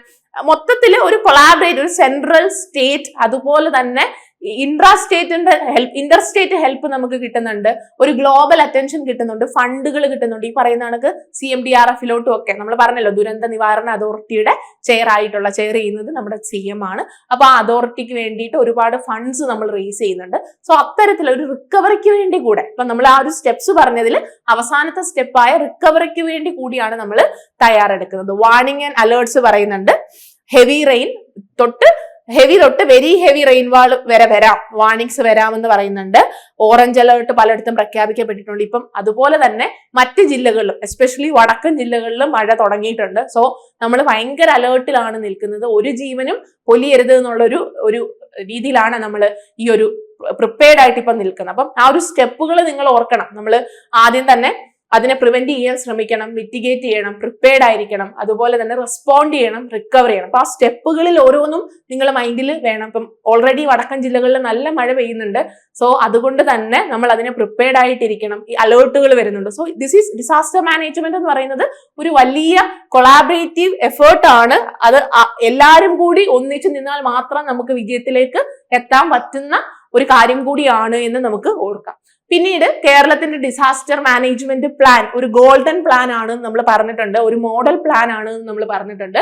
മൊത്തത്തിൽ ഒരു കൊളാബറേറ്റ്, ഒരു സെൻട്രൽ സ്റ്റേറ്റ് അതുപോലെ തന്നെ ഇന്റർ സ്റ്റേറ്റ് ഹെൽപ്പ് നമുക്ക് കിട്ടുന്നുണ്ട്. ഒരു ഗ്ലോബൽ അറ്റൻഷൻ കിട്ടുന്നുണ്ട്, ഫണ്ടുകൾ കിട്ടുന്നുണ്ട്. ഈ പറയുന്ന കണക്ക് CMDRF-ലോട്ടും ഒക്കെ നമ്മൾ പറഞ്ഞല്ലോ, ദുരന്ത നിവാരണ അതോറിറ്റിയുടെ ചെയർ ചെയ്യുന്നത് നമ്മുടെ CM ആണ്. അപ്പൊ ആ അതോറിറ്റിക്ക് വേണ്ടിയിട്ട് ഒരുപാട് ഫണ്ട്സ് നമ്മൾ റേസ് ചെയ്യുന്നുണ്ട്. സോ അത്തരത്തിലൊരു റിക്കവറിക്ക് വേണ്ടി കൂടെ, ഇപ്പൊ നമ്മൾ ആ ഒരു സ്റ്റെപ്സ് പറഞ്ഞതിൽ അവസാനത്തെ സ്റ്റെപ്പായ റിക്കവറിക്ക് വേണ്ടി കൂടിയാണ് നമ്മൾ തയ്യാറെടുക്കുന്നത്. വാർണിംഗ് ആൻഡ് അലേർട്സ് പറയുന്നുണ്ട്. ഹെവി റെയിൻ തൊട്ട് വെരി ഹെവി റെയിൻവാൾ വരെ വരാം, വാർണിംഗ്സ് വരാമെന്ന് പറയുന്നുണ്ട്. ഓറഞ്ച് അലേർട്ട് പലയിടത്തും പ്രഖ്യാപിക്കപ്പെട്ടിട്ടുണ്ട്. ഇപ്പം അതുപോലെ തന്നെ മറ്റ് ജില്ലകളിലും, എസ്പെഷ്യലി വടക്കൻ ജില്ലകളിലും മഴ തുടങ്ങിയിട്ടുണ്ട്. സോ നമ്മൾ ഭയങ്കര അലേർട്ടിലാണ് നിൽക്കുന്നത്. ഒരു ജീവനും പൊലിയരുത് എന്നുള്ളൊരു രീതിയിലാണ് നമ്മൾ ഈ ഒരു പ്രിപ്പയർഡ് ആയിട്ട് ഇപ്പം നിൽക്കുന്നത്. അപ്പം ആ ഒരു സ്റ്റെപ്പുകൾ നിങ്ങൾ ഓർക്കണം. നമ്മൾ ആദ്യം തന്നെ അതിനെ പ്രിവെന്റ് ചെയ്യാൻ ശ്രമിക്കണം, മിറ്റിഗേറ്റ് ചെയ്യണം, പ്രിപ്പയർഡ് ആയിരിക്കണം, അതുപോലെ തന്നെ റെസ്പോണ്ട് ചെയ്യണം, റിക്കവർ ചെയ്യണം. അപ്പൊ ആ സ്റ്റെപ്പുകളിൽ ഓരോന്നും നിങ്ങളുടെ മൈൻഡിൽ വേണം. ഇപ്പം ഓൾറെഡി വടക്കൻ ജില്ലകളിൽ നല്ല മഴ പെയ്യുന്നുണ്ട്. സോ അതുകൊണ്ട് തന്നെ നമ്മൾ അതിനെ പ്രിപ്പയർഡ് ആയിട്ടിരിക്കണം. ഈ അലേർട്ടുകൾ വരുന്നുണ്ട്. So this is disaster management എന്ന് പറയുന്നത് ഒരു വലിയ കൊളാബറേറ്റീവ് എഫേർട്ട് ആണ്. അത് എല്ലാവരും കൂടി ഒന്നിച്ചു നിന്നാൽ മാത്രം നമുക്ക് വിജയത്തിലേക്ക് എത്താൻ പറ്റുന്ന ഒരു കാര്യം കൂടിയാണ് എന്ന് നമുക്ക് ഓർക്കാം. പിന്നീട് കേരളത്തിന്റെ ഡിസാസ്റ്റർ മാനേജ്മെന്റ് പ്ലാൻ ഒരു ഗോൾഡൻ പ്ലാൻ ആണ് നമ്മൾ പറഞ്ഞിട്ടുണ്ട്, ഒരു മോഡൽ പ്ലാൻ ആണ് നമ്മൾ പറഞ്ഞിട്ടുണ്ട്.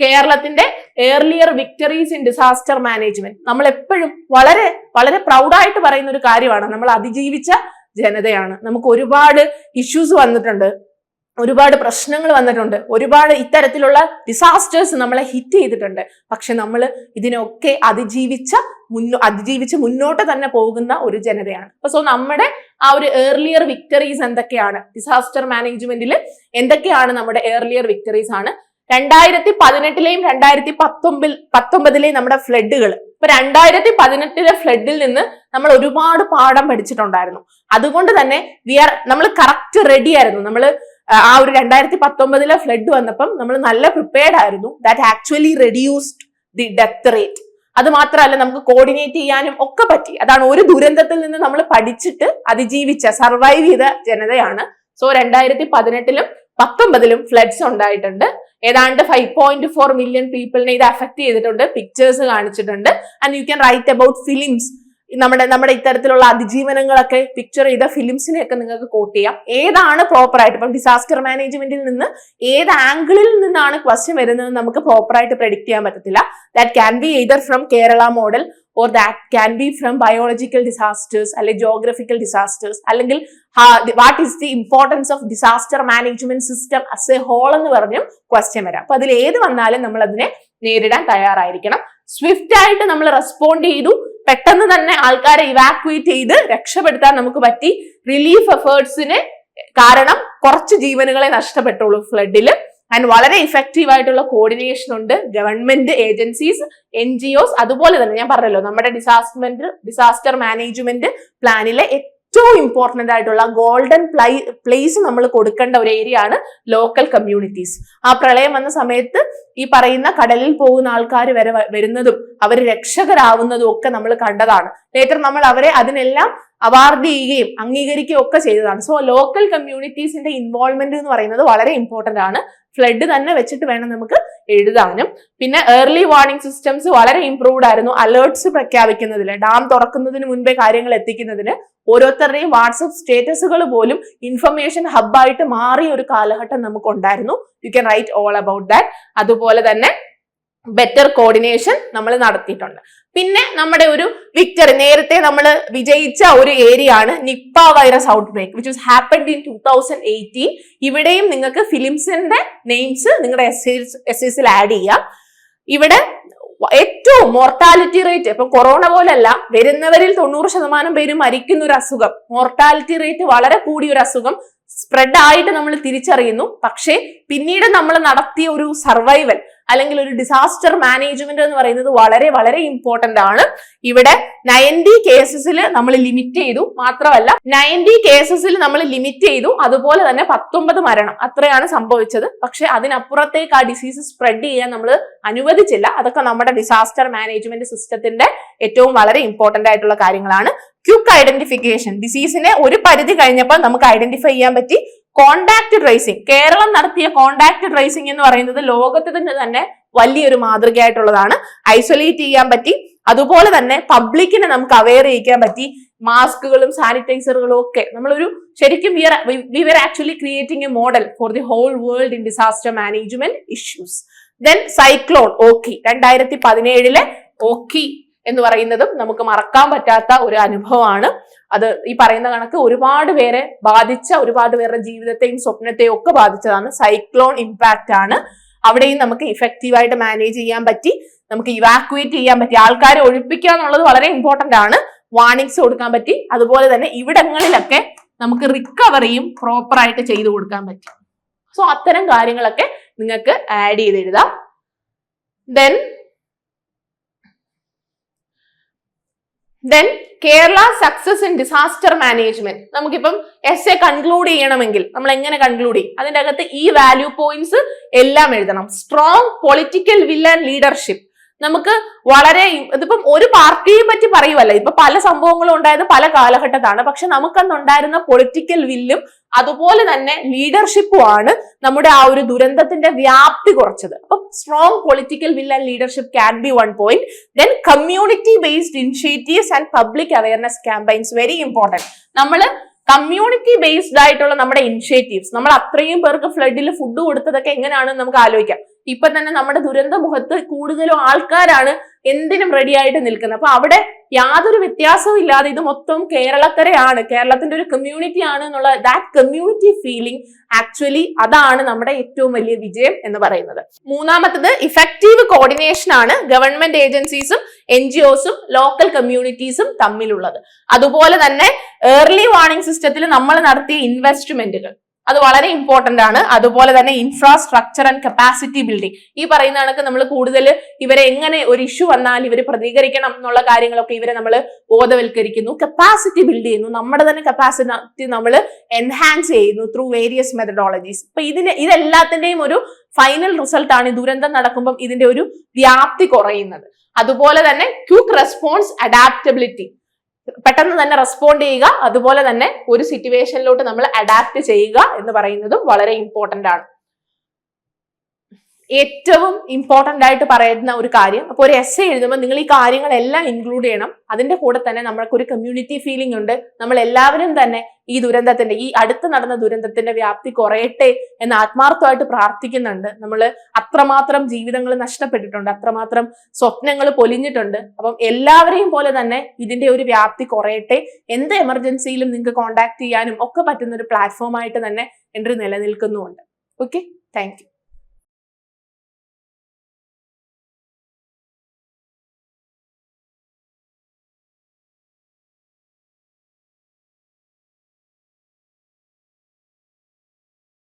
കേരളത്തിന്റെ earlier victories in disaster management നമ്മൾ എപ്പോഴും വളരെ വളരെ പ്രൗഡായിട്ട് പറയുന്ന ഒരു കാര്യമാണ്. നമ്മൾ അതിജീവിച്ച ജനതയാണ്. നമുക്ക് ഒരുപാട് ഇഷ്യൂസ് വന്നിട്ടുണ്ട്, ഒരുപാട് പ്രശ്നങ്ങൾ വന്നിട്ടുണ്ട്, ഒരുപാട് ഇത്തരത്തിലുള്ള ഡിസാസ്റ്റേഴ്സ് നമ്മളെ ഹിറ്റ് ചെയ്തിട്ടുണ്ട്. പക്ഷെ നമ്മൾ ഇതിനൊക്കെ അതിജീവിച്ച് മുന്നോട്ട് തന്നെ പോകുന്ന ഒരു ജനതയാണ്. സോ നമ്മുടെ ആ ഒരു ഏർലിയർ വിക്ടറീസ് എന്തൊക്കെയാണ്? ഡിസാസ്റ്റർ മാനേജ്മെന്റിൽ എന്തൊക്കെയാണ് നമ്മുടെ ഏർലിയർ വിക്ടറീസ് ആണ്? 2018 2019 നമ്മുടെ ഫ്ലഡുകൾ. ഇപ്പൊ 2018 ഫ്ലഡിൽ നിന്ന് നമ്മൾ ഒരുപാട് പാഠം പഠിച്ചിട്ടുണ്ടായിരുന്നു. അതുകൊണ്ട് തന്നെ നമ്മൾ കറക്റ്റ് റെഡി ആയിരുന്നു. നമ്മൾ ആ ഒരു 2019 ഫ്ലഡ് വന്നപ്പം നമ്മൾ നല്ല പ്രിപ്പയർഡ് ആയിരുന്നു. That actually reduced the death rate. അത് മാത്രമല്ല നമുക്ക് കോർഡിനേറ്റ് ചെയ്യാനും ഒക്കെ പറ്റി. അതാണ് ഒരു ദുരന്തത്തിൽ നിന്ന് നമ്മൾ പഠിച്ചിട്ട് അതിജീവിച്ച സർവൈവ് ചെയ്ത ജനതയാണ്. സോ 2018 2019 ഫ്ലഡ്സ് ഉണ്ടായിട്ടുണ്ട്. ഏതാണ്ട് 5.4 മില്യൺ പീപ്പിളിനെ ഇത് അഫക്ട് ചെയ്തിട്ടുണ്ട്. പിക്ചേഴ്സ് കാണിച്ചിട്ടുണ്ട്. And you can write about films. നമ്മുടെ ഇത്തരത്തിലുള്ള അതിജീവനങ്ങളൊക്കെ പിക്ചർ ചെയ്ത ഫിലിംസിനെയൊക്കെ നിങ്ങൾക്ക് കോട്ട് ചെയ്യാം. ഏതാണ് പ്രോപ്പർ ആയിട്ട്, ഇപ്പം ഡിസാസ്റ്റർ മാനേജ്മെന്റിൽ നിന്ന് ഏത് ആംഗിളിൽ നിന്നാണ് ക്വസ്റ്റ്യൻ വരുന്നത് നമുക്ക് പ്രോപ്പർ ആയിട്ട് പ്രെഡിക്ട് ചെയ്യാൻ പറ്റത്തില്ല. That can be either from Kerala model or that can be from biological disasters അല്ലെങ്കിൽ geographical disasters അല്ലെങ്കിൽ what is the importance of disaster management system as a whole എന്ന് പറഞ്ഞും ക്വസ്റ്റ്യൻ വരാം. അപ്പൊ അതിൽ ഏത് വന്നാലും നമ്മൾ അതിനെ നേരിടാൻ തയ്യാറായിരിക്കണം. സ്വിഫ്റ്റ് ആയിട്ട് നമ്മൾ റെസ്പോണ്ട് ചെയ്തു, പെട്ടെന്ന് തന്നെ ആൾക്കാരെ ഇവാക്യുവേറ്റ് ചെയ്ത് രക്ഷപ്പെടുത്താൻ നമുക്ക് പറ്റി. റിലീഫ് എഫേർട്സിന് കാരണം കുറച്ച് ജീവനുകളെ നഷ്ടപ്പെട്ടുള്ളൂ ഫ്ലഡില്. ആൻഡ് വളരെ ഇഫക്റ്റീവ് ആയിട്ടുള്ള കോർഡിനേഷൻ ഉണ്ട് ഗവൺമെന്റ് ഏജൻസീസ്, NGOs, അതുപോലെ തന്നെ ഞാൻ പറഞ്ഞല്ലോ നമ്മുടെ ഡിസാസ്റ്റർ മാനേജ്മെന്റ് പ്ലാനിലെ ഏറ്റവും ഇമ്പോർട്ടന്റ് ആയിട്ടുള്ള ഗോൾഡൻ പ്ലേസ് നമ്മൾ കൊടുക്കേണ്ട ഒരു ഏരിയ ആണ് ലോക്കൽ കമ്മ്യൂണിറ്റീസ്. ആ പ്രളയം വന്ന സമയത്ത് ഈ പറയുന്ന കടലിൽ പോകുന്ന ആൾക്കാർ വരെ വരുന്നതും അവർ രക്ഷകരാവുന്നതും ഒക്കെ നമ്മൾ കണ്ടതാണ്. ലേറ്റർ നമ്മൾ അവരെ അതിനെല്ലാം അവാർഡ് ചെയ്യുകയും അംഗീകരിക്കുകയും ഒക്കെ ചെയ്തതാണ്. സോ ലോക്കൽ കമ്മ്യൂണിറ്റീസിന്റെ ഇൻവോൾവ്മെന്റ് എന്ന് പറയുന്നത് വളരെ ഇമ്പോർട്ടന്റ് ആണ്. ഫ്ലഡ് തന്നെ വെച്ചിട്ട് വേണം നമുക്ക് എഴുതാനും. പിന്നെ ഏർലി വാർണിംഗ് സിസ്റ്റംസ് വളരെ ഇംപ്രൂവ്ഡ് ആയിരുന്നു. അലേർട്ട്സ് പ്രഖ്യാപിക്കുന്നതിന്, ഡാം തുറക്കുന്നതിന് മുൻപേ കാര്യങ്ങൾ എത്തിക്കുന്നതിന് ഓരോരുത്തരുടെയും വാട്സപ്പ് സ്റ്റേറ്റസുകൾ പോലും ഇൻഫർമേഷൻ ഹബ്ബായിട്ട് മാറിയ ഒരു കാലഘട്ടം നമുക്ക് ഉണ്ടായിരുന്നു. U can right all about that. അതുപോലെ തന്നെ ബെറ്റർ കോർഡിനേഷൻ നമ്മൾ നടത്തിയിട്ടുണ്ട്. പിന്നെ നമ്മുടെ ഒരു വിക്ടറി, നേരത്തെ നമ്മൾ വിജയിച്ച ഒരു ഏരിയ ആണ് Nipah virus outbreak which was happened in 2018. ഇവിടെയും നിങ്ങൾക്ക് ഫിലിംസിന്റെ നെയിംസ് നിങ്ങളുടെ എസ്സേസിൽ ആഡ് ചെയ്യാം. ഇവിടെ ഏറ്റവും മോർട്ടാലിറ്റി റേറ്റ്, ഇപ്പൊ കൊറോണ പോലല്ല, വരുന്നവരിൽ 90% പേരും മരിക്കുന്ന ഒരു അസുഖം, മോർട്ടാലിറ്റി റേറ്റ് വളരെ കൂടിയ ഒരു അസുഖം സ്പ്രെഡ് ആയിട്ട് നമ്മൾ തിരിച്ചറിയുന്നു. പക്ഷേ പിന്നീട് നമ്മൾ നടത്തിയ ഒരു സർവൈവൽ അല്ലെങ്കിൽ ഒരു ഡിസാസ്റ്റർ മാനേജ്മെന്റ് എന്ന് പറയുന്നത് വളരെ വളരെ ഇമ്പോർട്ടന്റ് ആണ്. ഇവിടെ 90 കേസസിൽ നമ്മൾ ലിമിറ്റ് ചെയ്തു. മാത്രമല്ല 90 കേസസിൽ നമ്മൾ ലിമിറ്റ് ചെയ്തു. അതുപോലെ തന്നെ 19 മരണം അത്രയാണ് സംഭവിച്ചത്. പക്ഷെ അതിനപ്പുറത്തേക്ക് ആ ഡിസീസ് സ്പ്രെഡ് ചെയ്യാൻ നമ്മൾ അനുവദിച്ചില്ല. അതൊക്കെ നമ്മുടെ ഡിസാസ്റ്റർ മാനേജ്മെന്റ് സിസ്റ്റത്തിന്റെ ഏറ്റവും വളരെ ഇമ്പോർട്ടന്റ് ആയിട്ടുള്ള കാര്യങ്ങളാണ്. ക്വിക്ക് ഐഡന്റിഫിക്കേഷൻ, ഡിസീസിനെ ഒരു പരിധി കഴിഞ്ഞപ്പോൾ നമുക്ക് ഐഡന്റിഫൈ ചെയ്യാൻ പറ്റി. കോണ്ടാക്ട് ട്രേസിംഗ്, കേരളം നടത്തിയ കോണ്ടാക്ട് ട്രേസിംഗ് എന്ന് പറയുന്നത് ലോകത്തിന് തന്നെ വലിയൊരു മാതൃകയായിട്ടുള്ളതാണ്. ഐസൊലേറ്റ് ചെയ്യാൻ പറ്റി. അതുപോലെ തന്നെ പബ്ലിക്കിനെ നമുക്ക് അവെയർ ചെയ്യിക്കാൻ പറ്റി. മാസ്കുകളും സാനിറ്റൈസറുകളും ഒക്കെ നമ്മളൊരു ശരിക്കും we are actually creating a model for the whole world in disaster management issues. Then cyclone Ockhi, 2017 Ockhi എന്ന് പറയുന്നതും നമുക്ക് മറക്കാൻ പറ്റാത്ത ഒരു അനുഭവമാണ്. അത് ഈ പറയുന്ന കണക്ക് ഒരുപാട് പേരെ ബാധിച്ച, ഒരുപാട് പേരുടെ ജീവിതത്തെയും സ്വപ്നത്തെയും ഒക്കെ ബാധിച്ചതാണ്. സൈക്ലോൺ ഇമ്പാക്റ്റ് ആണ്. അവിടെയും നമുക്ക് ഇഫക്റ്റീവായിട്ട് മാനേജ് ചെയ്യാൻ പറ്റി. നമുക്ക് ഇവാക്യുവേറ്റ് ചെയ്യാൻ പറ്റി. ആൾക്കാരെ ഒഴിപ്പിക്കുക എന്നുള്ളത് വളരെ ഇമ്പോർട്ടന്റ് ആണ്. വാർണിംഗ്സ് കൊടുക്കാൻ പറ്റി. അതുപോലെ തന്നെ ഇവിടങ്ങളിലൊക്കെ നമുക്ക് റിക്കവറിയും പ്രോപ്പർ ആയിട്ട് ചെയ്തു കൊടുക്കാൻ പറ്റി. സോ അത്തരം കാര്യങ്ങളൊക്കെ നിങ്ങൾക്ക് ആഡ് ചെയ്ത് എഴുതാം. Then Kerala success in disaster management. നമുക്കിപ്പം എസ്സേ കൺക്ലൂഡ് ചെയ്യണമെങ്കിൽ നമ്മൾ എങ്ങനെ കൺക്ലൂഡ് ചെയ്യും? അതിന്റെ അകത്ത് ഈ വാല്യൂ പോയിന്റ്സ് എല്ലാം എഴുതണം. Strong political will and leadership. നമുക്ക് വളരെ, ഇതിപ്പം ഒരു പാർട്ടിയെ പറ്റി പറയുമല്ല, ഇപ്പൊ പല സംഭവങ്ങളും ഉണ്ടായത് പല കാലഘട്ടത്താണ്. പക്ഷെ നമുക്കന്നുണ്ടായിരുന്ന പൊളിറ്റിക്കൽ വില്ലും അതുപോലെ തന്നെ ലീഡർഷിപ്പും ആണ് നമ്മുടെ ആ ഒരു ദുരന്തത്തിന്റെ വ്യാപ്തി കുറച്ചത്. അപ്പൊ strong political will and leadership can be 1 point. Then community based initiatives and public awareness campaigns, very important. നമ്മള് കമ്മ്യൂണിറ്റി ബേസ്ഡ് ആയിട്ടുള്ള നമ്മുടെ ഇനിഷ്യേറ്റീവ്സ്, നമ്മൾ അത്രയും പേർക്ക് ഫ്ലഡിൽ ഫുഡ് കൊടുത്തതൊക്കെ എങ്ങനെയാണെന്ന് നമുക്ക് ആലോചിക്കാം. ഇപ്പൊ തന്നെ നമ്മുടെ ദുരന്ത മുഖത്ത് കൂടുതലും ആൾക്കാരാണ് എന്തിനും റെഡി ആയിട്ട് നിൽക്കുന്നത്. അപ്പൊ അവിടെ യാതൊരു വ്യത്യാസവും ഇല്ലാതെ ഇത് മൊത്തം കേരളക്കരയാണ്, കേരളത്തിന്റെ ഒരു കമ്മ്യൂണിറ്റി ആണ് എന്നുള്ള ദാറ്റ് കമ്മ്യൂണിറ്റി ഫീലിംഗ്, ആക്ച്വലി അതാണ് നമ്മുടെ ഏറ്റവും വലിയ വിജയം എന്ന് പറയുന്നത്. മൂന്നാമത്തത് ഇഫക്റ്റീവ് കോർഡിനേഷൻ ആണ് ഗവൺമെന്റ് ഏജൻസീസും NGOസും ലോക്കൽ കമ്മ്യൂണിറ്റീസും തമ്മിലുള്ളത്. അതുപോലെ തന്നെ ഏർലി വാർണിംഗ് സിസ്റ്റത്തിൽ നമ്മൾ നടത്തിയ ഇൻവെസ്റ്റ്മെന്റുകൾ അത് വളരെ ഇമ്പോർട്ടന്റ് ആണ്. അതുപോലെ തന്നെ ഇൻഫ്രാസ്ട്രക്ചർ ആൻഡ് കപ്പാസിറ്റി ബിൽഡിംഗ്, ഈ പറയുന്ന കണക്ക് നമ്മൾ കൂടുതൽ ഇവരെ എങ്ങനെ ഒരു ഇഷ്യൂ വന്നാൽ ഇവർ പ്രതികരിക്കണം എന്നുള്ള കാര്യങ്ങളൊക്കെ ഇവരെ നമ്മൾ ബോധവൽക്കരിക്കുന്നു, കപ്പാസിറ്റി ബിൽഡ് ചെയ്യുന്നു, നമ്മുടെ തന്നെ കപ്പാസിറ്റി നമ്മൾ എൻഹാൻസ് ചെയ്യുന്നു ത്രൂ വേരിയസ് മെത്തഡോളജീസ്. അപ്പൊ ഇതെല്ലാത്തിന്റെയും ഒരു ഫൈനൽ റിസൾട്ട് ആണ് ദുരന്തം നടക്കുമ്പോൾ ഇതിന്റെ ഒരു വ്യാപ്തി കുറയുന്നത്. അതുപോലെ തന്നെ ക്വിക്ക് റെസ്പോൺസ്, അഡാപ്റ്റബിലിറ്റി, പെട്ടെന്ന് തന്നെ റെസ്പോണ്ട് ചെയ്യുക, അതുപോലെ തന്നെ ഒരു സിറ്റുവേഷനിലോട്ട് നമ്മൾ അഡാപ്റ്റ് ചെയ്യുക എന്ന് പറയുന്നതും വളരെ ഇമ്പോർട്ടന്റ് ആണ്. ഏറ്റവും ഇമ്പോർട്ടന്റ് ആയിട്ട് പറയുന്ന ഒരു കാര്യം, അപ്പൊ ഒരു എസ്സേ എഴുതുമ്പോൾ നിങ്ങൾ ഈ കാര്യങ്ങളെല്ലാം ഇൻക്ലൂഡ് ചെയ്യണം. അതിന്റെ കൂടെ തന്നെ നമ്മൾക്ക് ഒരു കമ്മ്യൂണിറ്റി ഫീലിംഗ് ഉണ്ട്. നമ്മൾ എല്ലാവരും തന്നെ ഈ ദുരന്തത്തിന്റെ, ഈ അടുത്ത് നടന്ന ദുരന്തത്തിന്റെ വ്യാപ്തി കുറയട്ടെ എന്ന് ആത്മാർത്ഥമായിട്ട് പ്രാർത്ഥിക്കുന്നുണ്ട്. നമ്മൾ അത്രമാത്രം ജീവിതങ്ങൾ നഷ്ടപ്പെട്ടിട്ടുണ്ട്, അത്രമാത്രം സ്വപ്നങ്ങൾ പൊലിഞ്ഞിട്ടുണ്ട്. അപ്പം എല്ലാവരെയും പോലെ തന്നെ ഇതിന്റെ ഒരു വ്യാപ്തി കുറയട്ടെ, എന്ത് എമർജൻസിയിലും നിങ്ങൾക്ക് കോൺടാക്ട് ചെയ്യാനും ഒക്കെ പറ്റുന്ന ഒരു പ്ലാറ്റ്ഫോം ആയിട്ട് തന്നെ എൻട്രി നിലനിൽക്കുന്നുമുണ്ട്. Okay, thank U.